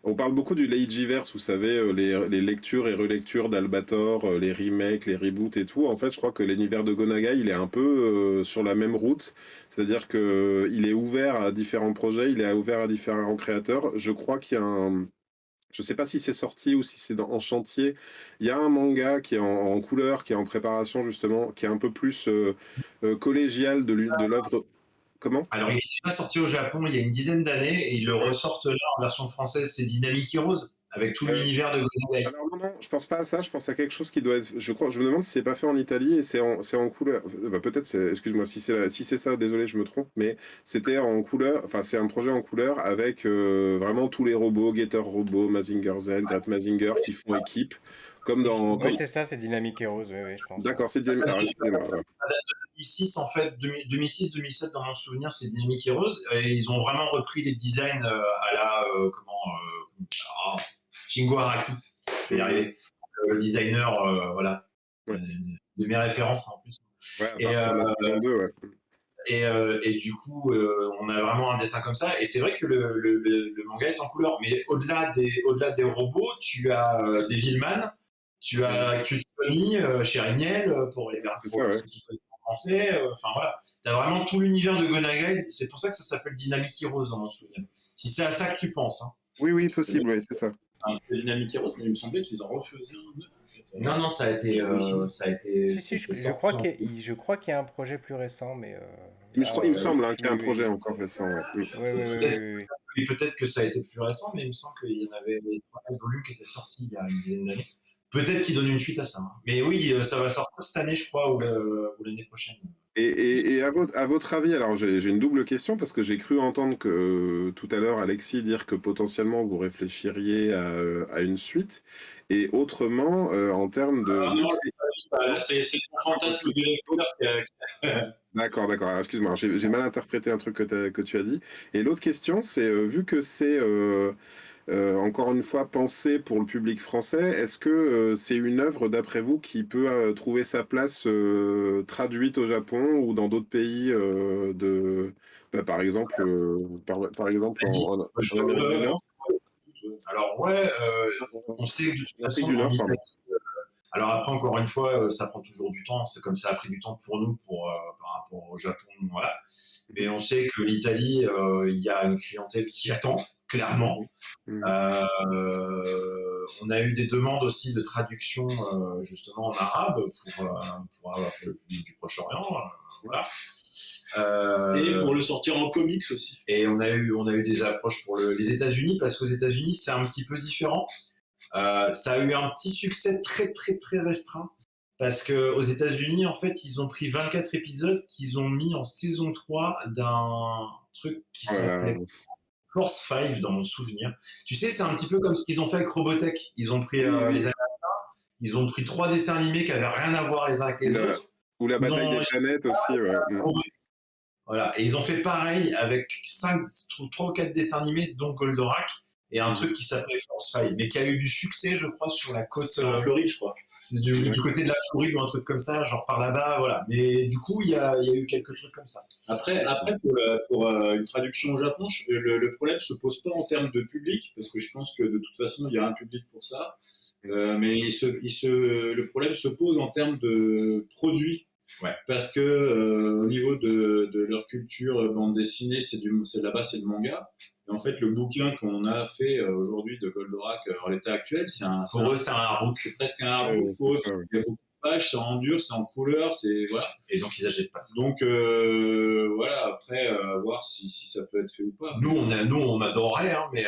on parle beaucoup du Leijiverse, vous savez, les lectures et relectures d'Albator, les remakes, les reboots et tout. En fait, je crois que l'univers de Gonagai, il est un peu sur la même route. C'est-à-dire que il est ouvert à différents projets, il est ouvert à différents créateurs. Je crois qu'il y a je sais pas si c'est sorti ou si c'est en chantier. Il y a un manga qui est en couleur, qui est en préparation justement, qui est un peu plus collégial de l'œuvre. Comment? Alors, il est déjà sorti au Japon il y a une dizaine d'années et ils le ressortent là en version française. C'est Dynamic Heroes avec tout l'univers de Gonagai. Alors non, je pense pas à ça, je pense à quelque chose qui doit être, je me demande si c'est pas fait en Italie et c'est en couleur, peut-être, excuse-moi, si c'est ça, désolé, je me trompe, mais c'était en couleur, enfin c'est un projet en couleur avec vraiment tous les robots, Getter Robot, Mazinger Z, Great Mazinger qui font équipe, comme dans... Oui, c'est ça, c'est Dynamic Heroes, oui, je pense. D'accord, c'est Dynamic, alors excusez-moi. 2006 en fait, 2006-2007 dans mon souvenir, c'est Dynamic Heroes et ils ont vraiment repris les designs à la Shingo Araki, je vais y arriver, le designer, voilà, Ouais. de mes références en plus. Ouais, à partir de la saison 2, ouais. Et du coup, on a vraiment un dessin comme ça. Et c'est vrai que le manga est en couleur. Mais au-delà des robots, tu as des Villeman, tu as Cutie Pony, Chériniel, pour les C'est ça, ouais. ceux qui connaissent en français. Enfin voilà, tu as vraiment tout l'univers de Gonagai. C'est pour ça que ça s'appelle Dynamic Heroes dans mon souvenir. Si c'est à ça que tu penses. Hein. Oui, possible, oui, c'est ça. Dynamic Heroes, mais il me semblait qu'ils en refaisaient un neuf. En fait. Non, ça a été. Si, je crois qu'il y a un projet plus récent, mais. Mais il me semble qu'il y a un projet encore récent. Ouais. Oui. Et peut-être que ça a été plus récent, mais il me semble qu'il y en avait 3 volumes qui étaient sortis il y a une dizaine d'années. Peut-être qu'ils donnent une suite à ça. Hein. Mais oui, ça va sortir cette année, je crois, ou l'année prochaine. Et à votre avis, alors j'ai une double question parce que j'ai cru entendre que tout à l'heure Alexis dire que potentiellement vous réfléchiriez à une suite, et autrement en termes de... Non, c'est ton fantasme du lecteur. D'accord. Alors, excuse-moi, j'ai mal interprété un truc que tu as dit. Et l'autre question, c'est vu que c'est encore une fois pensé pour le public français, est-ce que c'est une œuvre d'après vous qui peut trouver sa place traduite au Japon ou dans d'autres pays par exemple par exemple en Amérique du Nord? Alors ouais, on sait que de toute façon, du Nord, alors après encore une fois, ça prend toujours du temps. C'est comme ça a pris du temps pour nous, par rapport au Japon, voilà. Mais on sait que l'Italie, il y a une clientèle qui attend. Clairement. On a eu des demandes aussi de traduction justement en arabe pour le public du Proche-Orient. Voilà. Et pour le sortir en comics aussi. Et on a eu des approches pour les États-Unis, parce qu'aux États-Unis, c'est un petit peu différent. Ça a eu un petit succès très, très, très restreint. Parce qu'aux États-Unis, en fait, ils ont pris 24 épisodes qu'ils ont mis en saison 3 d'un truc qui s'appelait Force 5 dans mon souvenir. Tu sais, c'est un petit peu comme ce qu'ils ont fait avec Robotech. Ils ont pris les Américains, Ils ont pris 3 dessins animés qui avaient rien à voir les uns avec les autres. Ou la bataille des planètes aussi, ouais. Voilà, et ils ont fait pareil avec 3 ou 4 dessins animés, dont Goldorak, et un truc qui s'appelait Force Five, mais qui a eu du succès, je crois, sur la côte Floride, je crois. C'est du côté de la Floride ou un truc comme ça, genre par là-bas, voilà. Mais du coup, il y a eu quelques trucs comme ça. Après pour une traduction au Japon, le problème se pose pas en termes de public, parce que je pense que de toute façon, il y a un public pour ça. Mais le problème se pose en termes de produits. Ouais. Parce que au niveau de leur culture bande dessinée, c'est là-bas, c'est le manga. Et en fait, le bouquin qu'on a fait aujourd'hui de Goldorak en l'état actuel, Pour eux, c'est un artbook. C'est presque un artbook. Il y a beaucoup de pages, c'est en dur, c'est en couleur, c'est voilà. Et donc ils achètent pas ça. Donc voilà, après voir si ça peut être fait ou pas. Nous on adorerait, hein, mais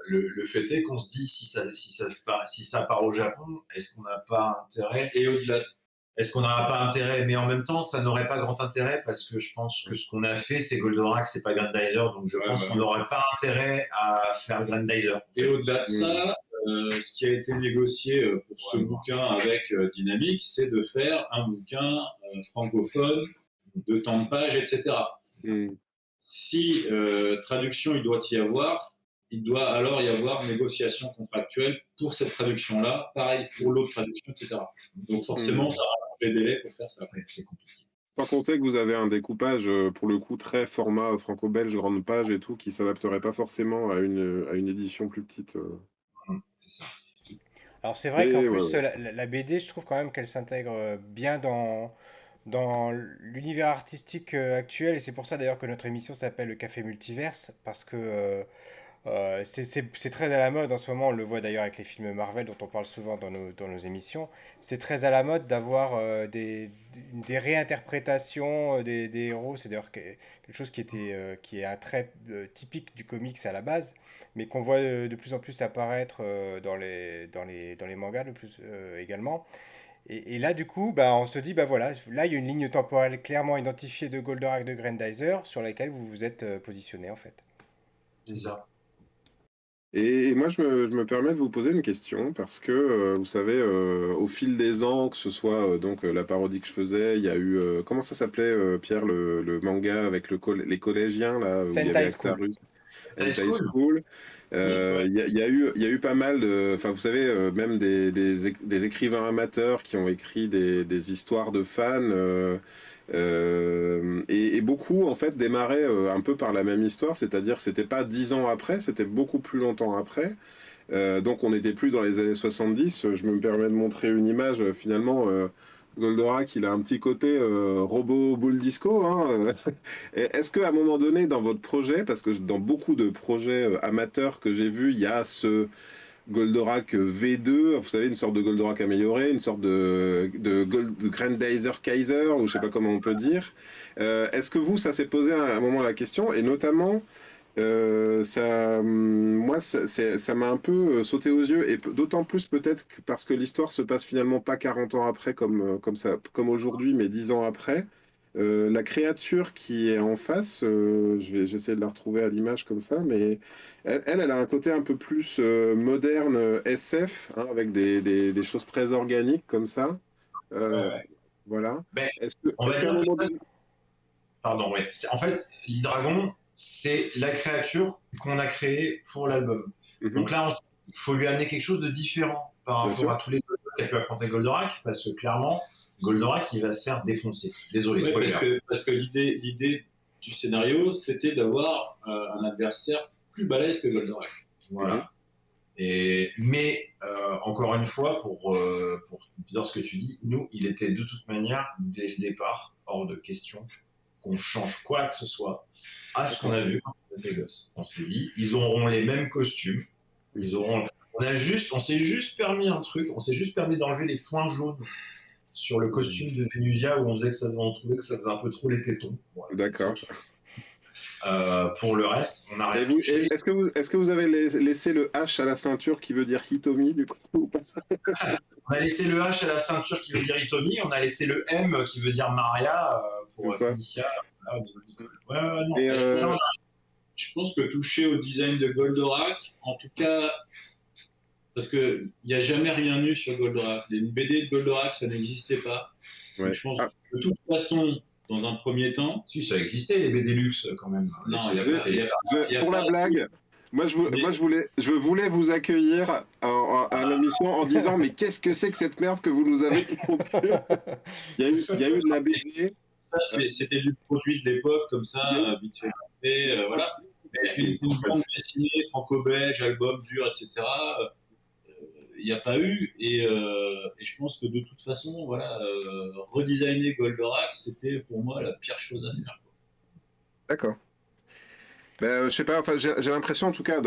le fait est qu'on se dit si ça part au Japon, est-ce qu'on n'a pas intérêt? Et au-delà. Est-ce qu'on n'aura pas intérêt? Mais en même temps, ça n'aurait pas grand intérêt parce que je pense que ce qu'on a fait, c'est Goldorak, c'est pas Grandizer, donc je pense qu'on n'aurait pas intérêt à faire Grandizer. Et au-delà de ça, ce qui a été négocié pour ce bouquin avec Dynamic, c'est de faire un bouquin francophone de temps de page, etc. Si traduction il doit y avoir, il doit alors y avoir négociation contractuelle pour cette traduction-là, pareil pour l'autre traduction, etc. Donc forcément, ça rallonge les délais pour faire ça. C'est compliqué. Sans compter que vous avez un découpage, pour le coup, très format franco-belge, grande page et tout, qui s'adapterait pas forcément à une édition plus petite. C'est ça. Alors c'est vrai qu'en plus, la BD, je trouve quand même qu'elle s'intègre bien dans l'univers artistique actuel, et c'est pour ça d'ailleurs que notre émission s'appelle le Café Multiverse, parce que c'est très à la mode en ce moment, on le voit d'ailleurs avec les films Marvel dont on parle souvent dans nos émissions. C'est très à la mode d'avoir des réinterprétations des héros. C'est d'ailleurs quelque chose qui est un trait typique du comics à la base, mais qu'on voit de plus en plus apparaître dans les mangas également. Et là, du coup, bah, on se dit, bah voilà, là, il y a une ligne temporelle clairement identifiée de Goldorak, de Grandizer, sur laquelle vous vous êtes positionné en fait. C'est ça. Et moi, je me permets de vous poser une question parce que, vous savez, au fil des ans, que ce soit donc la parodie que je faisais, il y a eu, comment ça s'appelait, Pierre, le manga avec les collégiens, là, où il y avait Sentai School. Actarus, Sentai School. Il y a eu pas mal de, enfin, vous savez, même des écrivains amateurs qui ont écrit des histoires de fans. Et beaucoup en fait démarraient un peu par la même histoire, c'est-à-dire c'était pas 10 ans après, c'était beaucoup plus longtemps après. Donc on n'était plus dans les années 70. Je me permets de montrer une image. Finalement, Goldorak, il a un petit côté robot boule disco. Hein. Est-ce qu'à un moment donné dans votre projet, parce que dans beaucoup de projets amateurs que j'ai vus, il y a ce Goldorak V2, vous savez, une sorte de Goldorak amélioré, une sorte de Grandizer Kaiser, ou je sais pas comment on peut dire. Est-ce que vous, ça s'est posé à un moment la question, et notamment, moi, ça m'a un peu sauté aux yeux, et d'autant plus peut-être parce que l'histoire se passe finalement pas 40 ans après, comme aujourd'hui, mais 10 ans après. La créature qui est en face, j'essaie de la retrouver à l'image comme ça, mais elle a un côté un peu plus moderne SF, hein, avec des choses très organiques comme ça. Voilà. Ben, On va dire pardon, ouais. En fait, l'Hydragon, c'est la créature qu'on a créée pour l'album. Donc là, il faut lui amener quelque chose de différent par rapport à tous les autres qu'elle peut affronter Goldorak, parce que clairement, Goldorak, il va se faire défoncer. Désolé, parce que l'idée du scénario, c'était d'avoir un adversaire plus balèze que Goldorak. Voilà. Mais encore une fois, pour dire ce que tu dis, nous, il était de toute manière, dès le départ, hors de question qu'on change quoi que ce soit à ce qu'on a vu quand on était gosse. On s'est dit, ils auront les mêmes costumes, on s'est juste permis un truc, on s'est juste permis d'enlever les points jaunes sur le costume de Venusia où on trouvait que ça faisait un peu trop les tétons. Voilà, d'accord. Pour le reste, on a rien touché. Est-ce que vous avez laissé le H à la ceinture qui veut dire Hitomi du coup ou pas? On a laissé le H à la ceinture qui veut dire Hitomi, on a laissé le M qui veut dire Maria pour Felicia. Je pense que toucher au design de Goldorak, en tout cas parce qu'il n'y a jamais rien eu sur Goldorak. Les BD de Goldorak, ça n'existait pas. Ouais. Donc, je pense que de toute façon, dans un premier temps... Si, ça existait, les BD luxe, quand même. Non, il y a Pour pas... la blague, je voulais vous accueillir à l'émission en disant mais qu'est-ce que c'est que cette merde que vous nous avez conclue. Il y a eu de la BD. Ça, c'était du produit de l'époque, comme ça, vite fait. Voilà. Une bande dessinée franco-belge, album dur, etc. Il n'y a pas eu. Et je pense que de toute façon, voilà, redesigner Goldorak, c'était pour moi la pire chose à faire. D'accord. Je sais pas, enfin, j'ai l'impression en tout cas,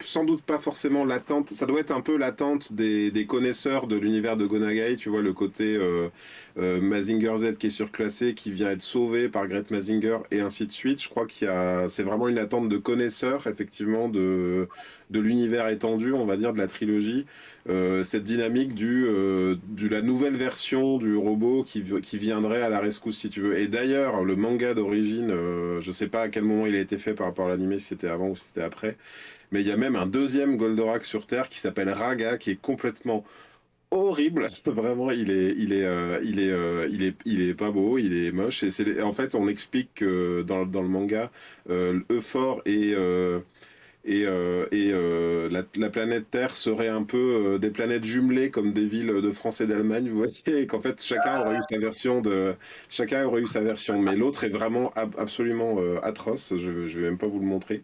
sans doute pas forcément l'attente, ça doit être un peu l'attente des connaisseurs de l'univers de Gonagai, tu vois, le côté Mazinger Z qui est surclassé, qui vient être sauvé par Great Mazinger et ainsi de suite. Je crois c'est vraiment une attente de connaisseurs, effectivement, de l'univers étendu, on va dire, de la trilogie. Cette dynamique de la nouvelle version du robot qui viendrait à la rescousse, si tu veux. Et d'ailleurs, le manga d'origine, je sais pas à quel moment il a été fait par rapport à l'animé, si c'était avant ou si c'était après, mais il y a même un deuxième Goldorak sur Terre qui s'appelle Raga, qui est complètement horrible. Vraiment, il est pas beau, il est moche. En fait, on explique que dans le manga, Euphor et la planète Terre serait un peu des planètes jumelées comme des villes de France et d'Allemagne, vous voyez, et qu'en fait chacun aurait eu sa version, mais l'autre est vraiment absolument atroce. Je vais même pas vous le montrer.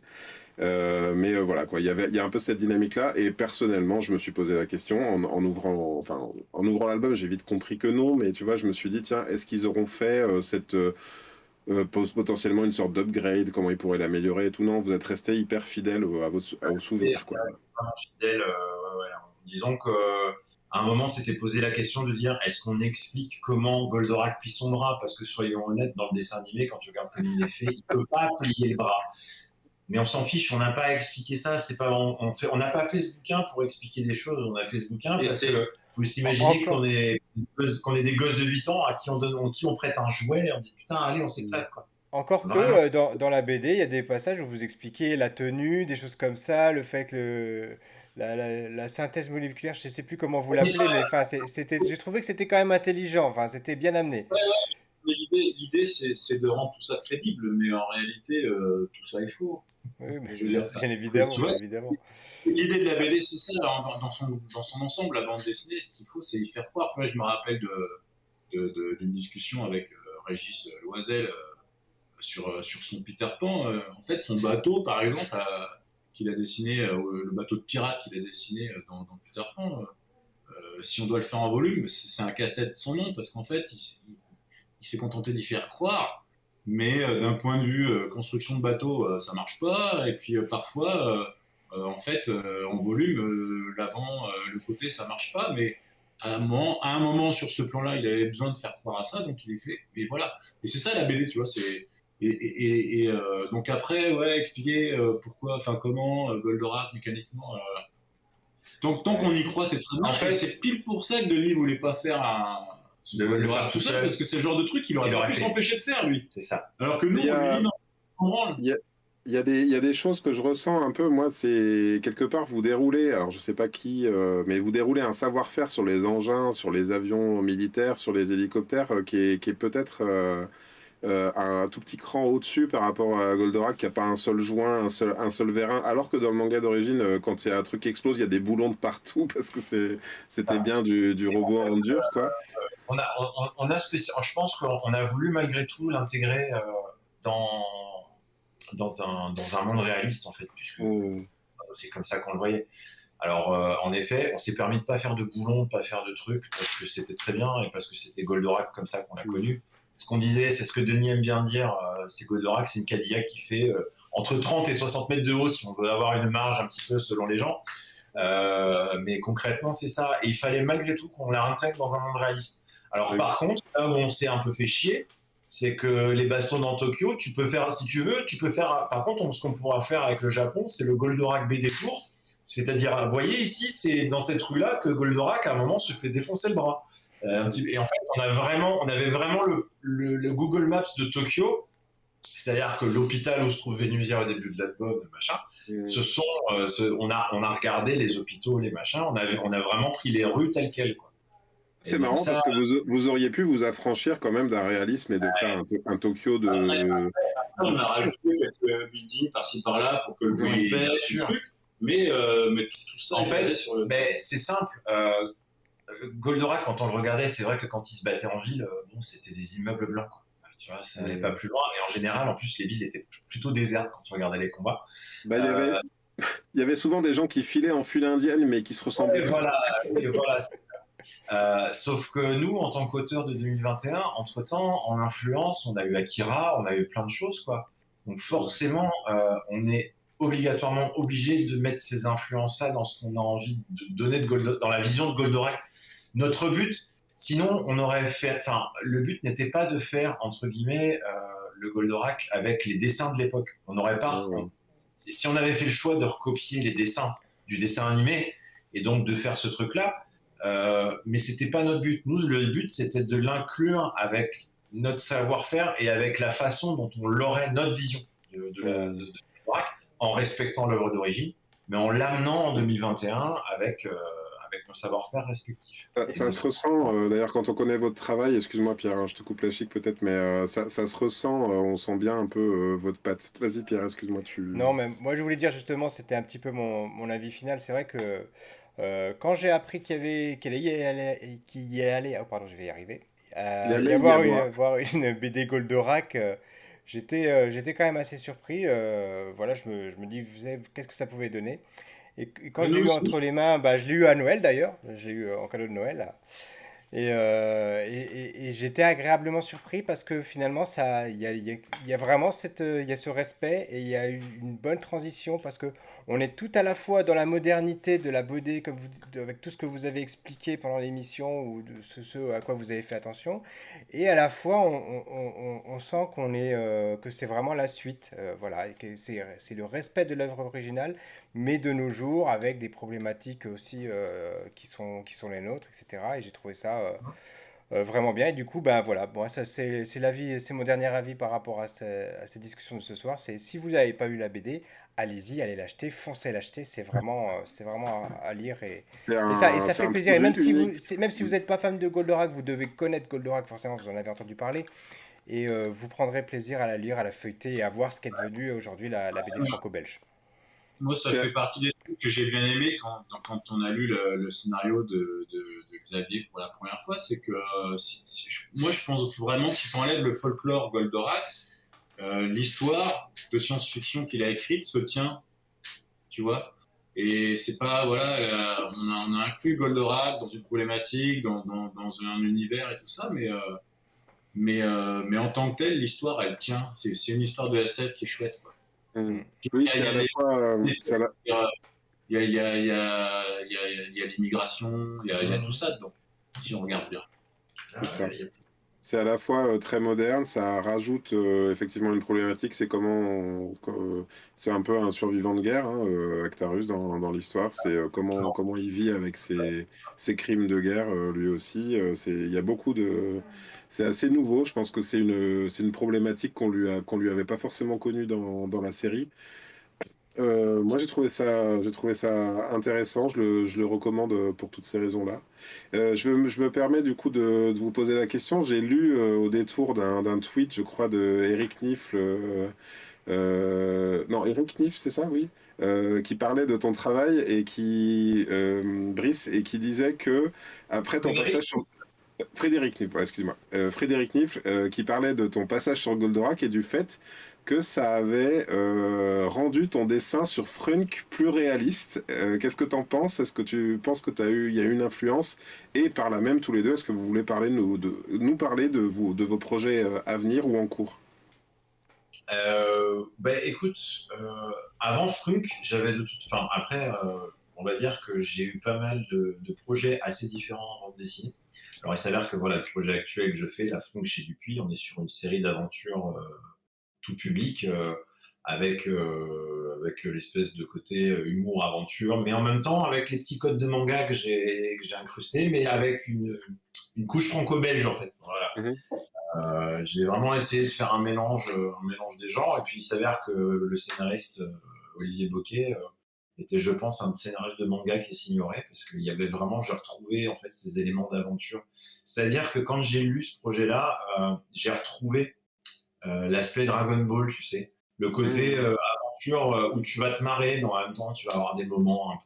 Mais voilà quoi, il y a un peu cette dynamique là, et personnellement je me suis posé la question en ouvrant l'album, j'ai vite compris que non, mais tu vois, je me suis dit tiens, est-ce qu'ils auront fait potentiellement une sorte d'upgrade, comment ils pourraient l'améliorer et tout. Non, vous êtes resté hyper fidèle à vos souvenirs, quoi. Vraiment fidèle, ouais. Disons que à un moment, s'était posé la question de dire est-ce qu'on explique comment Goldorak plie son bras, parce que soyons honnêtes, dans le dessin animé, quand tu regardes comme il est fait, il peut pas plier le bras. Mais on s'en fiche, on n'a pas à expliquer ça. C'est pas, on n'a pas fait ce bouquin pour expliquer des choses. On a fait ce bouquin parce que vous imaginez qu'on est des gosses de 8 ans à qui on prête un jouet et on dit putain, allez, on s'éclate, quoi. Encore que dans la BD, il y a des passages où vous expliquez la tenue, des choses comme ça, le fait que la synthèse moléculaire, je ne sais plus comment vous l'appelez, mais enfin, j'ai trouvé que c'était quand même intelligent, enfin, c'était bien amené. Mais l'idée, c'est de rendre tout ça crédible, mais en réalité, tout ça est faux. Oui, mais bien évidemment, bien évidemment. L'idée de la BD, c'est ça, dans son ensemble, la bande dessinée, ce qu'il faut, c'est y faire croire. Tu vois, je me rappelle d'une discussion avec Régis Loisel sur son Peter Pan. En fait, son bateau, par exemple, qu'il a dessiné, le bateau de pirate qu'il a dessiné dans Peter Pan, si on doit le faire en volume, c'est un casse-tête sans nom, parce qu'en fait, il s'est contenté d'y faire croire, mais d'un point de vue construction de bateau, ça marche pas, et puis parfois, en fait, en volume, l'avant, le côté, ça marche pas, mais à un moment sur ce plan-là, il avait besoin de faire croire à ça, donc il est fait, et voilà. Et c'est ça la BD, tu vois, donc après, ouais, expliquer pourquoi, enfin comment, Goldorak mécaniquement. Donc tant qu'on y croit, c'est très bien. En fait, c'est pile pour ça que Denis voulait pas faire le faire tout seul, parce que c'est le genre de truc qu'il aurait pas pu s'empêcher de faire, lui. C'est ça. Alors que nous, on lui dit non. Il y a des choses que je ressens un peu, moi, c'est quelque part vous déroulez, alors je sais pas qui, mais vous déroulez un savoir-faire sur les engins, sur les avions militaires, sur les hélicoptères, qui est peut-être un tout petit cran au-dessus par rapport à Goldorak qui n'a pas un seul joint, un seul vérin, alors que dans le manga d'origine, quand il y a un truc qui explose, il y a des boulons de partout parce que c'était bien du robot en dur, quoi. Je pense qu'on a voulu malgré tout l'intégrer dans un monde réaliste, en fait, puisque c'est comme ça qu'on le voyait. Alors, en effet, on s'est permis de pas faire de boulons, de pas faire de trucs, parce que c'était très bien et parce que c'était Goldorak comme ça qu'on l'a connu. Ce qu'on disait, c'est ce que Denis aime bien dire, c'est Goldorak, c'est une Cadillac qui fait entre 30 et 60 mètres de haut, si on veut avoir une marge un petit peu selon les gens. Mais concrètement, c'est ça. Et il fallait malgré tout qu'on la intègre dans un monde réaliste. Alors, par contre, là où on s'est un peu fait chier, c'est que les bastons dans Tokyo, tu peux faire, si tu veux, par contre, ce qu'on pourra faire avec le Japon, c'est le Goldorak BD Tour. C'est-à-dire, vous voyez ici, c'est dans cette rue-là que Goldorak, à un moment, se fait défoncer le bras. Et en fait, on avait vraiment le Google Maps de Tokyo. c'est-à-dire que l'hôpital où se trouve Vénusière au début de l'album, machin, on a regardé les hôpitaux, les machins, on a vraiment pris les rues telles quelles, quoi. C'est marrant parce que vous auriez pu vous affranchir quand même d'un réalisme et de faire un Tokyo de. On a rajouté quelques buildings par-ci par-là pour que le plan Oui, pèse, bien sûr. mais tout ça. En fait, c'est simple. Goldorak, quand on le regardait, c'est vrai que quand il se battait en ville, bon, c'était des immeubles blancs, quoi. Tu vois, ça n'allait pas plus loin. Et en général, en plus, les villes étaient plutôt désertes quand tu regardais les combats. Bah, il y avait souvent des gens qui filaient en file indienne, mais qui se ressemblaient tous. Voilà. Sauf que nous, en tant qu'auteurs de 2021, entre-temps, en influence, on a eu Akira, on a eu plein de choses, quoi. Donc forcément, on est obligatoirement obligé de mettre ces influences-là dans ce qu'on a envie de donner dans la vision de Goldorak. Notre but, sinon, le but n'était pas de faire, entre guillemets, le Goldorak avec les dessins de l'époque. On n'aurait pas... Si on avait fait le choix de recopier les dessins du dessin animé, et donc de faire ce truc-là, mais c'était pas notre but. Nous, le but, c'était de l'inclure avec notre savoir-faire et avec la façon dont on l'aurait, notre vision de Goldorak, en respectant l'œuvre d'origine, mais en l'amenant en 2021 avec nos savoir-faire respectifs. Ça se ressent, d'ailleurs, quand on connaît votre travail, excuse-moi Pierre, hein, je te coupe la chic peut-être, mais ça se ressent, on sent bien un peu votre patte. Vas-y Pierre, excuse-moi. Non, mais moi je voulais dire justement, c'était un petit peu mon avis final. C'est vrai que quand j'ai appris qu'il y allait, oh pardon, je vais y arriver, y avoir une BD Goldorak, j'étais quand même assez surpris. Voilà, je me disais qu'est-ce que ça pouvait donner. Et quand je l'ai eu entre les mains, bah, je l'ai eu à Noël d'ailleurs, je l'ai eu en cadeau de Noël. Là. Et j'étais agréablement surpris parce que finalement, il y a vraiment il y a ce respect et il y a eu une bonne transition parce que on est tout à la fois dans la modernité de la BD, avec tout ce que vous avez expliqué pendant l'émission ou de ce à quoi vous avez fait attention, et à la fois on sent que c'est vraiment la suite, voilà, et que c'est le respect de l'œuvre originale, mais de nos jours avec des problématiques aussi qui sont les nôtres, etc. Et j'ai trouvé ça vraiment bien. Et du coup, bah voilà, bon, ça c'est mon dernier avis par rapport à ces discussions de ce soir. C'est si vous n'avez pas eu la BD, allez-y, allez l'acheter, foncez l'acheter. C'est vraiment à lire et ça fait plaisir. Et même si vous n'êtes pas fan de Goldorak, vous devez connaître Goldorak forcément, vous en avez entendu parler. Et vous prendrez plaisir à la lire, à la feuilleter et à voir ce qu'est devenu aujourd'hui la BD franco-belge. Moi, ça fait partie des trucs que j'ai bien aimé quand on a lu le scénario de Xavier pour la première fois. C'est que moi, je pense vraiment qu'il t'enlève le folklore Goldorak. L'histoire de science-fiction qu'il a écrite se tient, tu vois. Et c'est pas, voilà, on a inclus Goldorak dans une problématique, dans un univers et tout ça, mais en tant que telle, l'histoire, elle tient. C'est une histoire de SF qui est chouette, quoi. Oui, c'est à la fois. Il y a l'immigration, il y a tout ça dedans, si on regarde bien. C'est ça. C'est à la fois très moderne, ça rajoute effectivement une problématique, c'est c'est un peu un survivant de guerre, hein, Actarus dans l'histoire, c'est comment il vit avec ses crimes de guerre lui aussi. Il y a beaucoup de, c'est assez nouveau. Je pense que c'est une problématique qu'on lui avait pas forcément connue dans la série. Moi, j'ai trouvé ça intéressant. Je le recommande pour toutes ces raisons-là. Je me permets du coup de vous poser la question. J'ai lu au détour d'un tweet, je crois, de Eric Nifl. Non, Eric Nifl, c'est ça, oui. Qui parlait de ton travail et Brice, et qui disait que après ton passage sur Frédéric Nifl, voilà, excuse-moi. Frédéric Nifl, qui parlait de ton passage sur Goldorak et du fait que ça avait rendu ton dessin sur Frunk plus réaliste. Qu'est-ce que tu en penses? Est-ce que tu penses que il y a eu une influence? Et par là même, tous les deux, est-ce que vous voulez nous parler de vos projets à venir ou en cours? Écoute, avant Frunk, j'avais après, on va dire que j'ai eu pas mal de projets assez différents avant de dessiner. Alors il s'avère que voilà, le projet actuel que je fais, la Frunk chez Dupuis, on est sur une série d'aventures tout public avec l'espèce de côté humour, aventure, mais en même temps avec les petits codes de manga que j'ai incrustés, mais avec une couche franco-belge en fait. Voilà. J'ai vraiment essayé de faire un mélange des genres, et puis il s'avère que le scénariste Olivier Bocquet était, je pense, un scénariste de manga qui s'ignorait, parce qu'il y avait vraiment, j'ai retrouvé en fait ces éléments d'aventure. C'est-à-dire que quand j'ai lu ce projet-là, j'ai retrouvé l'aspect Dragon Ball, tu sais, le côté aventure où tu vas te marrer, mais en même temps tu vas avoir des moments un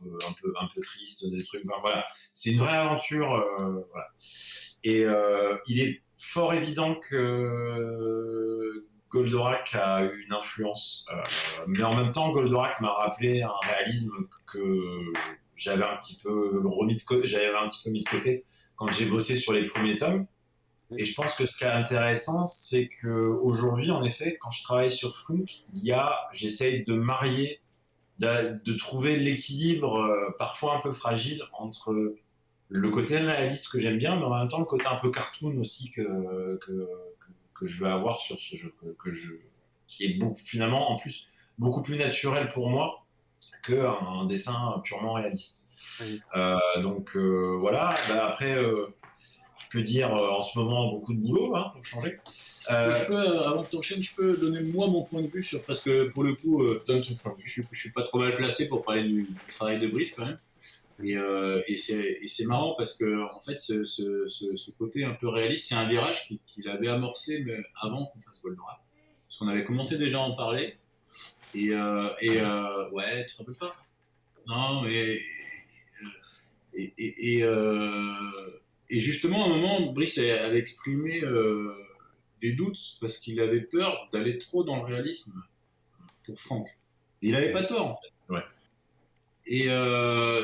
peu tristes, des trucs. Ben, voilà, c'est une vraie aventure. Voilà. Et il est fort évident que Goldorak a eu une influence, mais en même temps, Goldorak m'a rappelé un réalisme que j'avais un petit peu mis de côté quand j'ai bossé sur les premiers tomes. Et je pense que ce qui est intéressant, c'est qu'aujourd'hui, en effet, quand je travaille sur Flunk, j'essaye de marier, de trouver l'équilibre parfois un peu fragile entre le côté réaliste que j'aime bien, mais en même temps le côté un peu cartoon aussi que je veux avoir sur ce jeu, qui est finalement en plus beaucoup plus naturel pour moi qu'un dessin purement réaliste. Oui. Donc voilà, après, que dire, en ce moment, beaucoup de boulot pour changer. Avant que tu enchaînes, je peux donner moi mon point de vue parce que pour le coup, je suis pas trop mal placé pour parler du travail de Brice quand même. Et c'est marrant parce que en fait, ce côté un peu réaliste, c'est un virage qu'il avait amorcé mais avant qu'on fasse Goldorak. Parce qu'on avait commencé déjà à en parler. Ouais, tu te rappelles pas? Non, mais. Et justement, à un moment, Brice avait exprimé des doutes parce qu'il avait peur d'aller trop dans le réalisme pour Franck. Il n'avait pas tort, en fait. Ouais. Et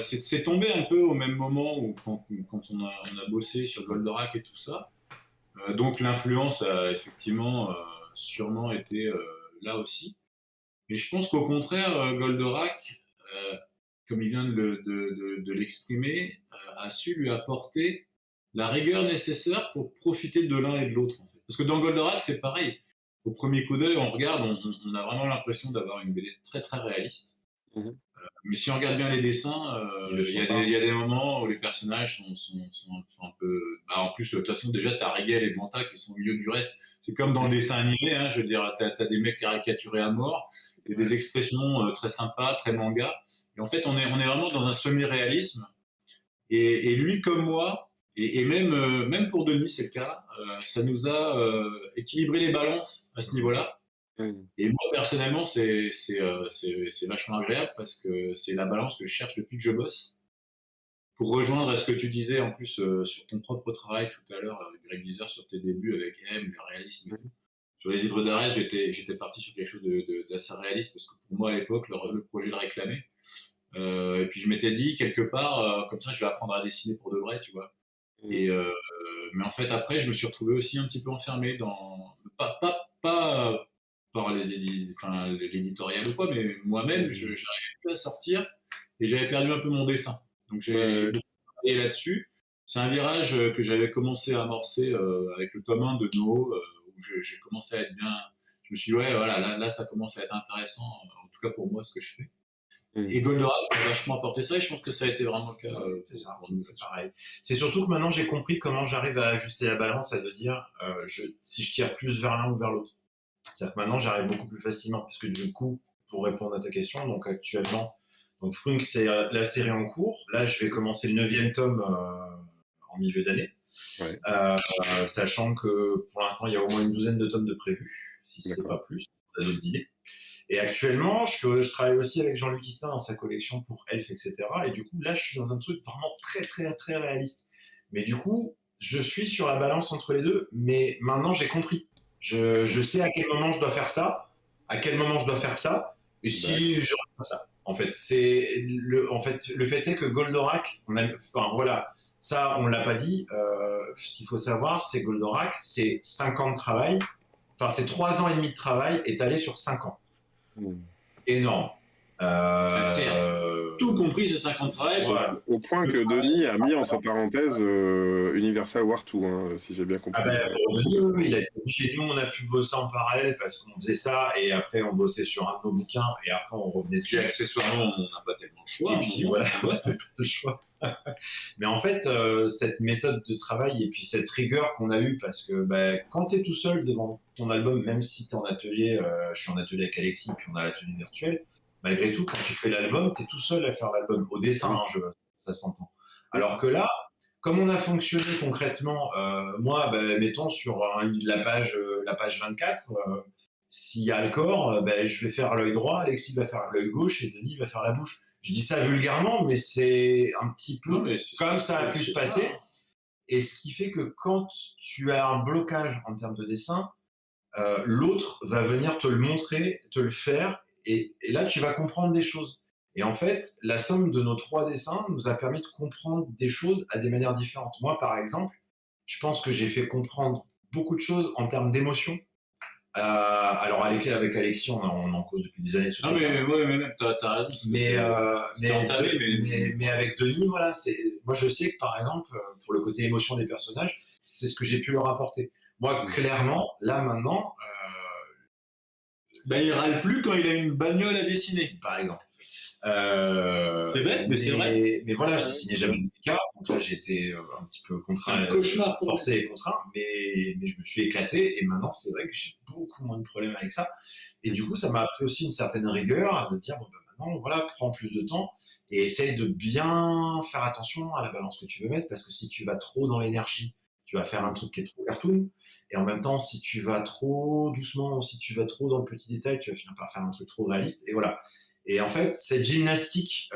c'est tombé un peu au même moment où quand on a bossé sur Goldorak et tout ça. Donc l'influence a effectivement sûrement été là aussi. Mais je pense qu'au contraire, Goldorak, comme il vient de l'exprimer, a su lui apporter la rigueur nécessaire pour profiter de l'un et de l'autre. En fait. Parce que dans Goldorak, c'est pareil. Au premier coup d'œil, on regarde, on a vraiment l'impression d'avoir une BD très très réaliste. Mais si on regarde bien les dessins, il y a des moments où les personnages sont un peu... en plus, de toute façon, déjà, tu as Regel et Manta qui sont au milieu du reste. C'est comme dans le dessin animé, je veux dire, tu as des mecs caricaturés à mort, et des expressions très sympas, très manga. Et en fait, on est vraiment dans un semi-réalisme. Et lui, comme moi, et même pour Denis, c'est le cas, ça nous a équilibré les balances à ce niveau-là. Et moi, personnellement, c'est vachement agréable parce que c'est la balance que je cherche depuis que je bosse. Pour rejoindre à ce que tu disais en plus sur ton propre travail tout à l'heure, avec Greg Deezer, sur tes débuts avec M, le réalisme et tout. Sur les Hydres d'Arès, j'étais parti sur quelque chose d'assez réaliste parce que pour moi, à l'époque, le projet le réclamait. Et puis je m'étais dit, quelque part, comme ça, je vais apprendre à dessiner pour de vrai, tu vois. Mais en fait, après, je me suis retrouvé aussi un petit peu enfermé dans... Pas par l'éditorial ou quoi, mais moi-même, j'arrivais plus à sortir et j'avais perdu un peu mon dessin. Donc j'ai beaucoup travaillé là-dessus. C'est un virage que j'avais commencé à amorcer avec le tome 1 de No, où j'ai commencé à être bien... Je me suis dit, ouais, voilà, là, ça commence à être intéressant, en tout cas pour moi, ce que je fais. Et Goldorak a vachement apporté ça, et je pense que ça a été vraiment le cas. C'est pareil. C'est surtout que maintenant, j'ai compris comment j'arrive à ajuster la balance, à de dire si je tire plus vers l'un ou vers l'autre. C'est-à-dire que maintenant, j'arrive beaucoup plus facilement, parce que du coup, pour répondre à ta question, donc actuellement, Flunk, c'est la série en cours. Là, je vais commencer le 9e tome en milieu d'année. Ouais. Sachant que pour l'instant, il y a au moins une douzaine de tomes de prévus, si c'est pas plus, on a d'autres idées. Et actuellement, je travaille aussi avec Jean-Luc Istin dans sa collection pour Elf, etc. Et du coup, là, je suis dans un truc vraiment très, très, très réaliste. Mais du coup, je suis sur la balance entre les deux, mais maintenant, j'ai compris. Je sais à quel moment je dois faire ça, à quel moment je dois faire ça, et si je refais ça. En fait, le fait est que Goldorak, ça, on l'a pas dit. Ce qu'il faut savoir, c'est Goldorak, c'est 5 ans de travail. Enfin, c'est 3 ans et demi de travail étalé sur 5 ans. Énorme. Tout compris, c'est 5 ans de travail. Voilà. Au point que Denis a mis entre parenthèses Universal War 2, si j'ai bien compris. Denis, il a été chez nous, on a pu bosser en parallèle parce qu'on faisait ça et après on bossait sur un de nos bouquins et après on revenait dessus. Et accessoirement, on n'a pas tellement le choix. Et puis voilà, c'est pas le choix. Mais en fait, cette méthode de travail et puis cette rigueur qu'on a eue, parce que quand tu es tout seul devant ton album, même si tu es en atelier, je suis en atelier avec Alexis, puis on a l'atelier virtuel, malgré tout, quand tu fais l'album, tu es tout seul à faire l'album, au dessin, hein, ça s'entend. Alors que là, comme on a fonctionné concrètement, moi, mettons sur la page 24, s'il y a le corps, je vais faire l'œil droit, Alexis va faire l'œil gauche et Denis va faire la bouche. Je dis ça vulgairement, mais c'est un petit peu comme ça a pu se passer. Et ce qui fait que quand tu as un blocage en termes de dessin, l'autre va venir te le montrer, te le faire, et là tu vas comprendre des choses. Et en fait, la somme de nos 3 dessins nous a permis de comprendre des choses à des manières différentes. Moi, par exemple, je pense que j'ai fait comprendre beaucoup de choses en termes d'émotion. Alors avec Alexis, on en cause depuis des années. Non mais t'as raison. Mais avec Denis, voilà, moi je sais que par exemple, pour le côté émotion des personnages, c'est ce que j'ai pu leur apporter. Moi, clairement, là maintenant, il râle plus quand il a une bagnole à dessiner, par exemple. C'est bête, mais c'est vrai. Mais voilà, je dessinais jamais de cas, donc là j'ai été un petit peu contraint, un cauchemar, forcé et contraint, mais je me suis éclaté, et maintenant c'est vrai que j'ai beaucoup moins de problèmes avec ça. Et du coup, ça m'a appris aussi une certaine rigueur de dire maintenant, voilà, prends plus de temps et essaye de bien faire attention à la balance que tu veux mettre, parce que si tu vas trop dans l'énergie, tu vas faire un truc qui est trop cartoon, et en même temps, si tu vas trop doucement ou si tu vas trop dans le petit détail, tu vas finir par faire un truc trop réaliste, et voilà. Et en fait, cette gymnastique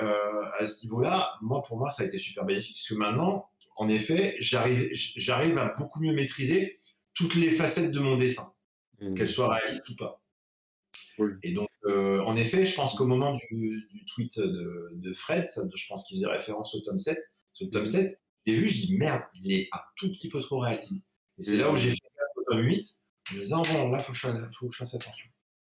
à ce niveau-là, pour moi, ça a été super bénéfique, parce que maintenant, en effet, j'arrive à beaucoup mieux maîtriser toutes les facettes de mon dessin, qu'elles soient réalistes ou pas. Oui. Et donc, en effet, je pense qu'au moment du tweet de Fred, je pense qu'il faisait référence au tome 7, sur le tome 7, j'ai vu, je dis merde, il est un tout petit peu trop réaliste. Et c'est là où j'ai fait au tome 8, en disant bon, là, faut que je fasse attention.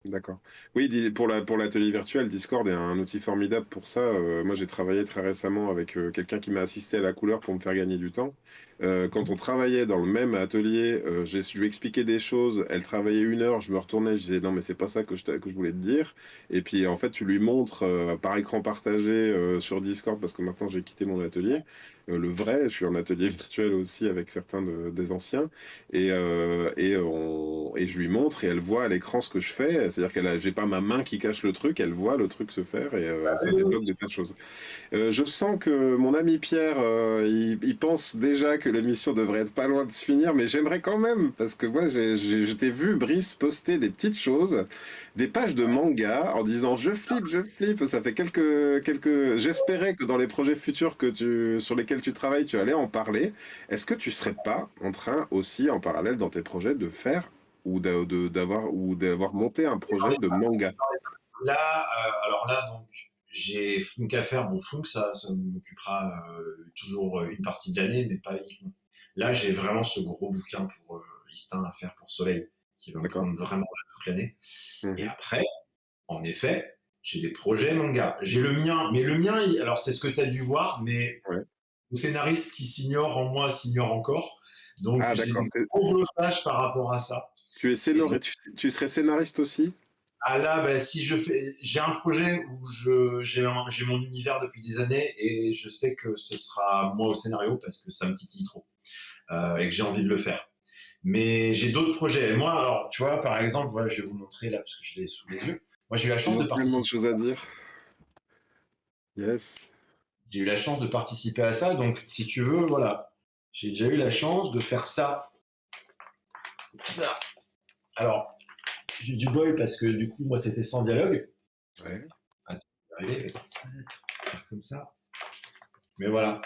D'accord. Oui, pour l'atelier virtuel, Discord est un outil formidable pour ça. Moi, j'ai travaillé très récemment avec quelqu'un qui m'a assisté à la couleur pour me faire gagner du temps. Quand on travaillait dans le même atelier, je lui expliquais des choses. Elle travaillait 1 heure, je me retournais, je disais non, mais c'est pas ça que je voulais te dire. Et puis en fait, tu lui montres par écran partagé sur Discord, parce que maintenant j'ai quitté mon atelier. Le vrai, je suis en atelier virtuel aussi avec certains des anciens. Et je lui montre et elle voit à l'écran ce que je fais. C'est-à-dire j'ai pas ma main qui cache le truc, elle voit le truc se faire et ça débloque des tas de choses. Je sens que mon ami Pierre, il pense déjà que l'émission devrait être pas loin de se finir, mais j'aimerais quand même, parce que moi, je t'ai vu, Brice, poster des petites choses, des pages de manga en disant je flippe. Ça fait quelques. J'espérais que dans les projets futurs sur lesquels tu travailles, tu allais en parler. Est-ce que tu serais pas en train aussi, en parallèle dans tes projets, de faire ou d'avoir monté un projet de manga? Là, alors là, donc, j'ai Funk à faire. Bon, Funk, ça m'occupera toujours une partie de l'année, mais pas uniquement. Là, j'ai vraiment ce gros bouquin pour Listin à faire pour Soleil, qui va me prendre vraiment toute l'année. Et après, en effet, j'ai des projets manga. J'ai le mien, mais le mien, alors c'est ce que tu as dû voir, mais le scénariste qui s'ignore en moi s'ignore encore. Donc, j'ai des gros blocages par rapport à ça. Tu serais scénariste aussi? Ah là, si j'ai un projet où j'ai mon univers depuis des années et je sais que ce sera moi au scénario parce que ça me titille trop et que j'ai envie de le faire. Mais j'ai d'autres projets. Et moi, alors, tu vois, par exemple, voilà, je vais vous montrer là parce que je l'ai sous les yeux. Moi, j'ai eu la chance de participer. Tellement de choses à dire. Yes. J'ai eu la chance de participer à ça. Donc, si tu veux, voilà, j'ai déjà eu la chance de faire ça. Alors, j'ai eu du bol parce que du coup, moi, c'était sans dialogue. Ouais. Attends, je vais arriver, faire comme ça. Mais voilà.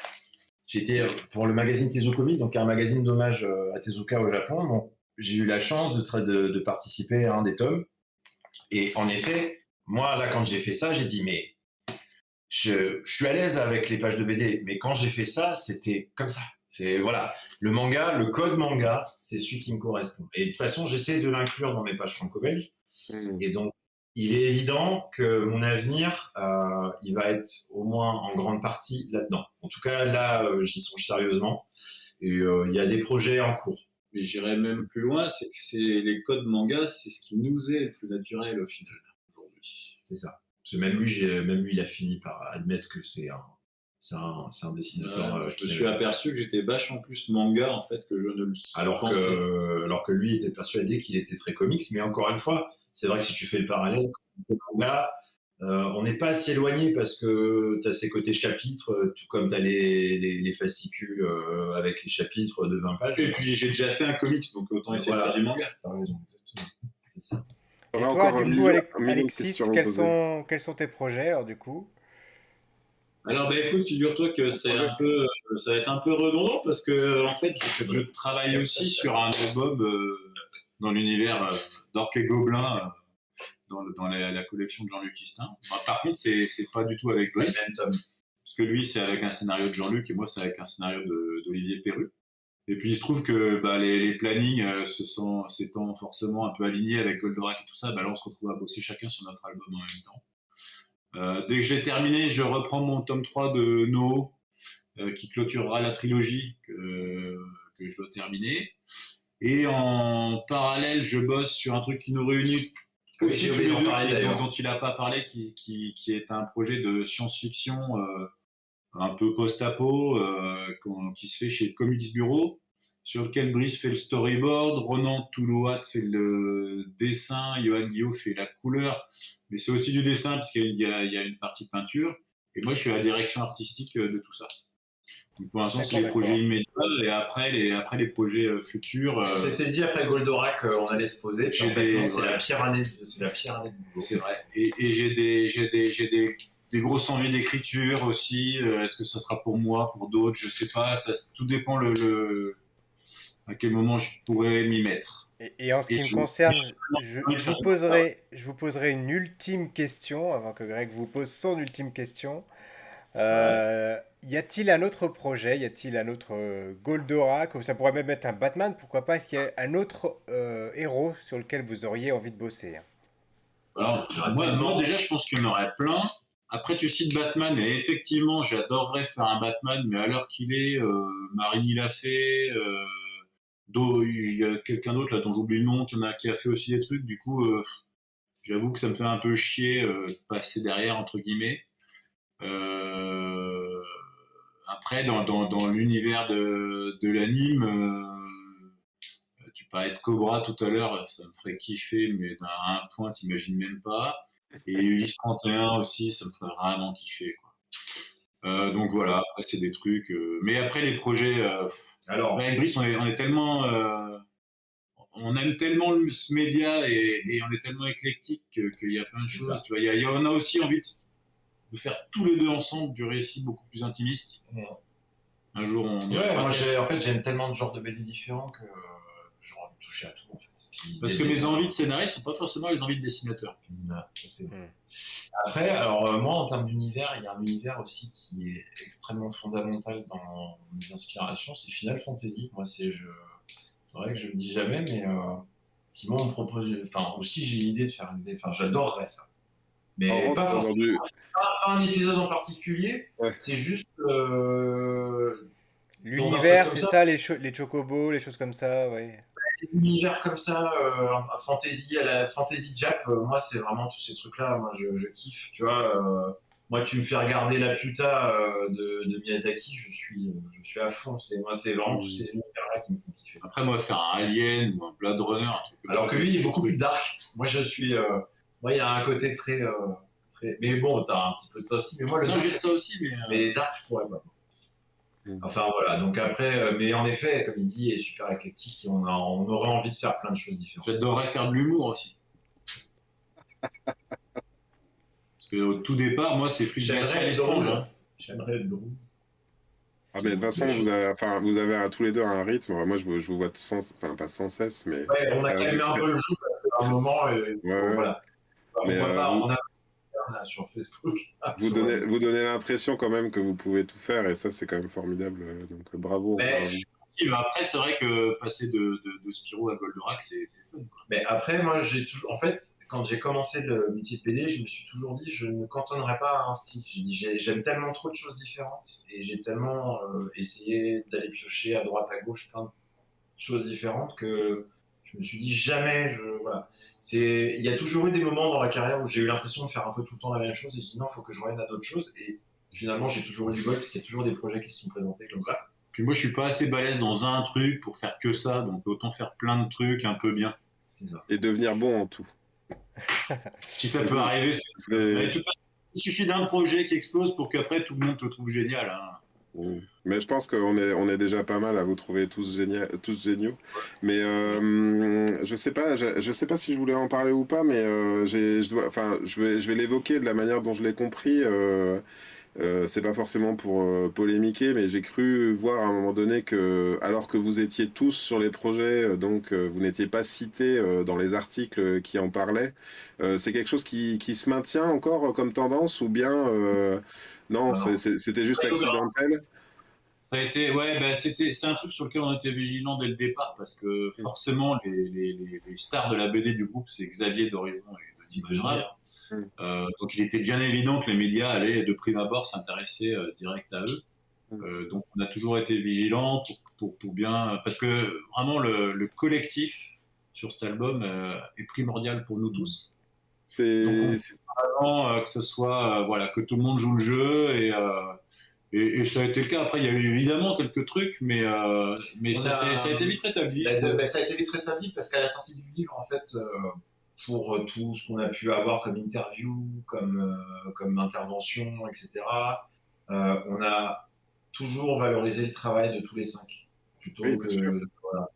J'étais pour le magazine Tezukomi, donc un magazine d'hommage à Tezuka au Japon. Donc, j'ai eu la chance de participer à un des tomes. Et en effet, moi, là, quand j'ai fait ça, j'ai dit, mais je suis à l'aise avec les pages de BD. Mais quand j'ai fait ça, c'était comme ça. C'est, voilà, le manga, le code manga, c'est celui qui me correspond. Et de toute façon, j'essaie de l'inclure dans mes pages franco-belges. Et donc, il est évident que mon avenir, il va être au moins en grande partie là-dedans. En tout cas, là, j'y songe sérieusement. Et il y a des projets en cours. Mais j'irais même plus loin, c'est que les codes manga, c'est ce qui nous est le plus naturel au final, aujourd'hui. C'est ça. Parce que même lui, il a fini par admettre que c'est C'est un dessinateur. Je me suis aperçu que j'étais vachement plus manga en fait que je ne le alors pensais. que lui était persuadé qu'il était très comics. Mais encore une fois, c'est vrai que si tu fais le parallèle, manga, on n'est pas si éloigné parce que tu as ces côtés chapitres, tout comme tu as les fascicules avec les chapitres de 20 pages. Et puis j'ai déjà fait un comics, donc autant essayer de faire du manga. T'as raison, exactement. C'est ça. Et On a toi, encore du un coup, million de Alexis, questions à vous poser. quels sont tes projets, alors, du coup? Alors, écoute, figure-toi que ça va être un peu redondant parce que, en fait, je travaille aussi sur un album dans l'univers d'Orques et Gobelins, dans la collection de Jean-Luc Istin. Par contre, c'est pas du tout avec Brice, parce que lui, c'est avec un scénario de Jean-Luc et moi, c'est avec un scénario d'Olivier Perru. Et puis, il se trouve que les plannings s'étant forcément un peu alignés avec Goldorak et tout ça, là, on se retrouve à bosser chacun sur notre album en même temps. Dès que j'ai terminé, je reprends mon tome 3 de No, qui clôturera la trilogie que je dois terminer. Et en parallèle, je bosse sur un truc qui nous réunit aussi tous les deux, dont il n'a pas parlé, qui est un projet de science-fiction un peu post-apo, qui se fait chez Comics Bureau, sur lequel Brice fait le storyboard, Ronan Toulouat fait le dessin, Johan Guillaume fait la couleur, mais c'est aussi du dessin parce qu'il y a une partie peinture, et moi je suis à la direction artistique de tout ça. Donc pour l'instant, c'est les projets immédiats, et après les projets futurs. On s'était dit après Goldorak, on allait se poser. Puis en fait, c'est la pire année de boulot. C'est vrai. Et j'ai des grosses envies d'écriture aussi. Est-ce que ça sera pour moi, pour d'autres? Je sais pas. Tout dépend à quel moment je pourrais m'y mettre. Et en ce qui me concerne, je vous poserai une ultime question avant que Greg vous pose son ultime question. Y a-t-il un autre projet, y a-t-il un autre Goldorak, ou ça pourrait même être un Batman, pourquoi pas? Est-ce qu'il y a un autre héros sur lequel vous auriez envie de bosser? Alors, moi, déjà, je pense qu'il y en aurait plein. Après, tu cites Batman, et effectivement, j'adorerais faire un Batman, mais à l'heure qu'il est, Marigny l'a fait, il y a quelqu'un d'autre là dont j'oublie le nom, qui a fait aussi des trucs, du coup, j'avoue que ça me fait un peu chier de passer derrière, entre guillemets. Après, dans l'univers de l'anime, tu parlais de Cobra tout à l'heure, ça me ferait kiffer, mais à un point, t'imagines même pas. Et Ulysse 31 aussi, ça me ferait vraiment kiffer, quoi. Donc voilà, après, c'est des trucs. Mais après, les projets. Alors, avec Brice, on est tellement. On aime tellement ce média et on est tellement éclectique qu'il y a plein de choses. Tu vois, on a aussi envie de faire tous les deux ensemble du récit beaucoup plus intimiste. Un jour, moi, j'aime tellement de genres de BD différents que j'ai envie de toucher à tout, en fait. Parce que mes envies de scénariste sont pas forcément les envies de dessinateur. Après, alors moi, en termes d'univers, il y a un univers aussi qui est extrêmement fondamental dans mes inspirations, c'est Final Fantasy. Moi, c'est vrai que je le dis jamais, mais si moi on me propose, enfin aussi j'ai l'idée de faire une BD, enfin j'adorerais ça. Mais pas forcément pas un épisode en particulier, c'est juste l'univers, c'est ça, les chocobos, les choses comme ça, ouais. L'univers comme ça, fantasy à la fantasy Jap, moi c'est vraiment tous ces trucs-là, moi je kiffe, tu vois. Moi tu me fais regarder La Puta de Miyazaki, je suis à fond. C'est vraiment tous ces univers-là qui me font kiffer. Après moi faire un Alien ou un Blade Runner, un truc alors que lui il est beaucoup plus dark. Moi moi il y a un côté très mais bon t'as un petit peu de ça aussi. Mais moi j'ai de ça aussi, mais dark je pourrais pas. Enfin voilà, donc après, mais en effet, comme il dit, il est super éclectique et on aurait envie de faire plein de choses différentes. J'adorerais faire de l'humour aussi. Parce que au tout départ, moi, c'est Fluide à l'étrange. J'aimerais être drôle. Ah, mais de toute façon, vous avez tous les deux un rythme. Moi, je vous vois pas sans cesse, mais. Ouais, on a calmé un peu le jeu à un moment. Voilà. Mais on a sur Facebook. Vous donnez l'impression quand même que vous pouvez tout faire, et ça, c'est quand même formidable. Donc, bravo. Après, c'est vrai que passer de Spirou à Goldorak, c'est fun, quoi. Mais après, moi, en fait, quand j'ai commencé le métier de PD, je me suis toujours dit, je ne cantonnerai pas à un style. J'ai dit, j'aime tellement trop de choses différentes, et j'ai tellement essayé d'aller piocher à droite, à gauche, plein de choses différentes que je me suis dit, jamais, voilà. Il y a toujours eu des moments dans la carrière où j'ai eu l'impression de faire un peu tout le temps la même chose, et je dis, non, il faut que je revienne à d'autres choses, et finalement, j'ai toujours eu du bol parce qu'il y a toujours des projets qui se sont présentés comme ça. Puis moi, je suis pas assez balèze dans un truc pour faire que ça, donc autant faire plein de trucs un peu bien. Et devenir bon en tout. Si ça peut arriver, Mais, mais de toute façon, il suffit d'un projet qui explose pour qu'après tout le monde te trouve génial. mais je pense on est déjà pas mal à vous trouver tous tous géniaux. Mais je sais pas si je voulais en parler ou pas, mais je vais l'évoquer de la manière dont je l'ai compris. C'est pas forcément pour polémiquer, mais j'ai cru voir à un moment donné que, alors que vous étiez tous sur les projets, vous n'étiez pas cités dans les articles qui en parlaient. C'est quelque chose qui se maintient encore comme tendance, ou bien non, c'était juste accidentel. Ça a été, ouais, bah, c'est un truc sur lequel on était vigilant dès le départ parce que forcément les stars de la BD du groupe, c'est Xavier d'Horizon et Denis Magerard. Donc il était bien évident que les médias allaient de prime abord s'intéresser direct à eux. Donc on a toujours été vigilant pour bien, parce que vraiment le collectif sur cet album est primordial pour nous tous. Donc vraiment que ce soit voilà, que tout le monde joue le jeu et ça a été le cas. Après, il y a eu évidemment quelques trucs, mais ça a été vite rétabli. Ça a été vite rétabli parce qu'à la sortie du livre, en fait, pour tout ce qu'on a pu avoir comme interview, comme intervention, etc., on a toujours valorisé le travail de tous les 5. Plutôt que. Voilà.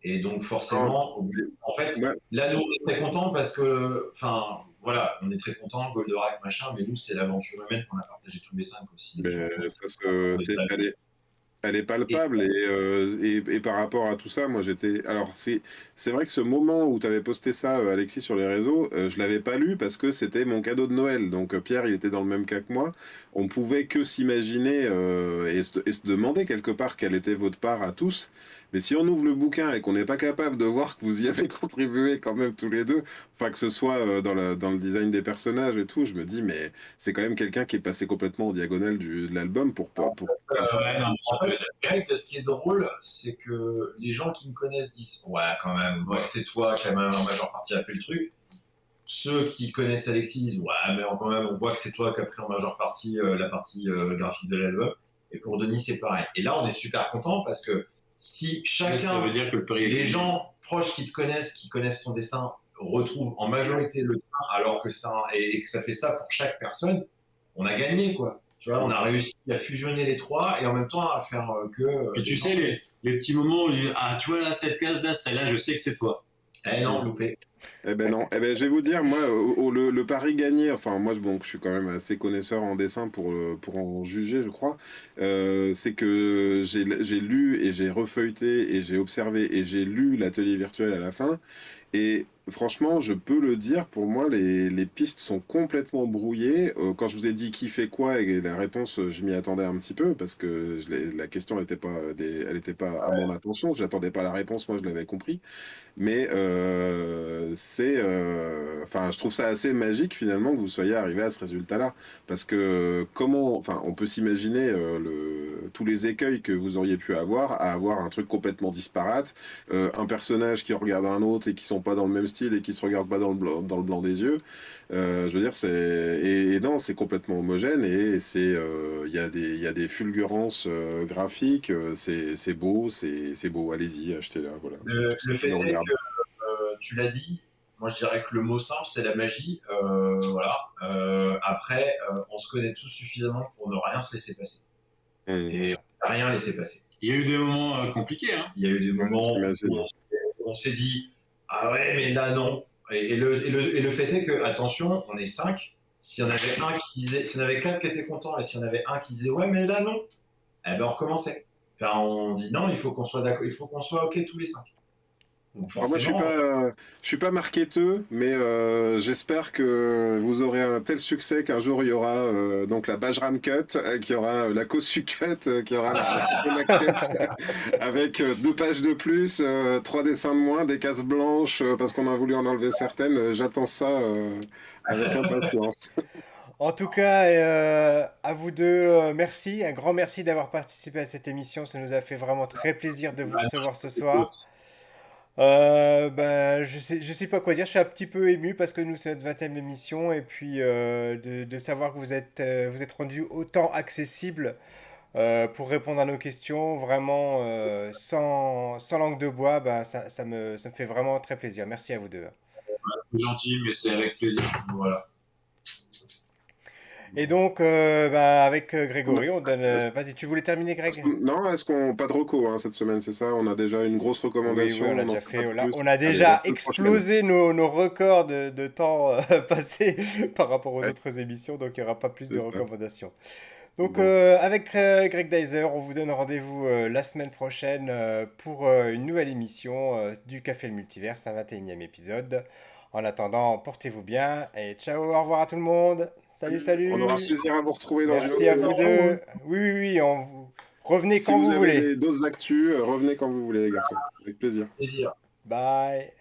Et donc, forcément, en fait, là, nous, on est très contents parce que. Enfin. Voilà, on est très contents, Goldorak, machin, mais nous, c'est l'aventure humaine qu'on a partagée tous les 5 aussi. Mais elle est palpable et par rapport à tout ça, moi j'étais. Alors c'est vrai que ce moment où tu avais posté ça, Alexis, sur les réseaux, je l'avais pas lu parce que c'était mon cadeau de Noël. Donc Pierre, il était dans le même cas que moi. On pouvait que s'imaginer et se demander quelque part quelle était votre part à tous. Mais si on ouvre le bouquin et qu'on n'est pas capable de voir que vous y avez contribué quand même tous les deux, enfin que ce soit dans le design des personnages et tout, je me dis mais c'est quand même quelqu'un qui est passé complètement en diagonale de l'album pour en fait, Greg, ce qui est drôle, c'est que les gens qui me connaissent disent ouais, quand même, on voit que c'est toi qui a même en majeure partie a fait le truc. Ceux qui connaissent Alexis disent ouais, mais quand même, on voit que c'est toi qui a pris en majeure partie la partie graphique de l'album. Et pour Denis, c'est pareil. Et là, on est super content parce que si chacun, ça veut dire que les gens proches qui connaissent ton dessin, retrouvent en majorité le tien, alors que et que ça fait ça pour chaque personne, on a gagné, quoi. Tu vois, on a réussi à fusionner les trois et en même temps à faire que. Puis tu sais, les petits moments où on dit ah, tu vois là, cette case-là, celle-là, je sais que c'est toi. Eh non, loupé. Eh ben non, je vais vous dire, moi, le pari gagné, enfin moi, je suis quand même assez connaisseur en dessin pour en juger, je crois, c'est que j'ai lu et j'ai refeuilleté et j'ai observé et j'ai lu l'atelier virtuel à la fin. Et franchement, je peux le dire, pour moi, les pistes sont complètement brouillées. Quand je vous ai dit qui fait quoi, et la réponse, je m'y attendais un petit peu, parce que la question n'était pas, elle était pas à mon attention. Je n'attendais pas la réponse, moi je l'avais compris. Mais enfin, je trouve ça assez magique finalement que vous soyez arrivé à ce résultat-là, parce que enfin, on peut s'imaginer tous les écueils que vous auriez pu avoir à avoir un truc complètement disparate, un personnage qui regarde un autre et qui sont pas dans le même style et qui se regardent pas dans le blanc des yeux. Je veux dire, et non, c'est complètement homogène et il y a des fulgurances graphiques, c'est beau, c'est beau. Allez-y, achetez-la, voilà. Le fait est que tu l'as dit. Moi, je dirais que le mot simple, c'est la magie. Voilà. Après, on se connaît tous suffisamment pour ne rien se laisser passer. Et on n'a rien laissé passer. Il y a eu des moments compliqués. Hein. Il y a eu des moments où on s'est dit ah ouais, mais là non. Et le fait est que, attention, on est 5. S'il y en avait un qui disait, s'il y en avait 4 qui étaient contents et s'il y en avait un qui disait ouais, mais là non, eh ben on recommençait. Enfin, on dit non, il faut qu'on soit d'accord, il faut qu'on soit OK tous les 5. Donc, moi, je suis pas marketeux, mais j'espère que vous aurez un tel succès qu'un jour il y aura donc la Bajram Cut, qu'il y aura la Kosu Cut, qu'il y aura la Cut, avec 2 pages de plus, 3 dessins de moins, des cases blanches, parce qu'on a voulu en enlever certaines. J'attends ça avec impatience. En tout cas, à vous deux, merci, un grand merci d'avoir participé à cette émission. Ça nous a fait vraiment très plaisir de vous recevoir ce soir. Je sais pas quoi dire, je suis un petit peu ému parce que nous c'est notre 20e émission et puis de savoir que vous êtes rendu autant accessible pour répondre à nos questions, vraiment sans langue de bois, ça me fait vraiment très plaisir. Merci à vous deux. C'est gentil, mais c'est avec plaisir. Voilà. Et donc, avec Grégory, on donne. Vas-y, tu voulais terminer, Greg? Non, est-ce qu'on pas de reco hein, cette semaine, c'est ça? On a déjà une grosse Oui, oui, recommandation, on l'a on n'en déjà fait fait. pas Là, plus. on a Allez, la déjà semaine prochaine. explosé nos records de temps passé par rapport aux Ouais, autres émissions, donc il n'y aura pas plus de c'est ça. recommandations. Donc, Bon. avec Greg Dyser, on vous donne rendez-vous la semaine prochaine pour une nouvelle émission du Café le Multivers, un 21e épisode. En attendant, portez-vous bien et ciao, au revoir à tout le monde. Salut, On aura salut. plaisir à vous retrouver dans une Merci autre à vous émission. deux. Oui, oui, oui, revenez Si quand vous vous avez voulez. d'autres actus, revenez quand vous voulez, les garçons. Avec plaisir. Plaisir. Bye.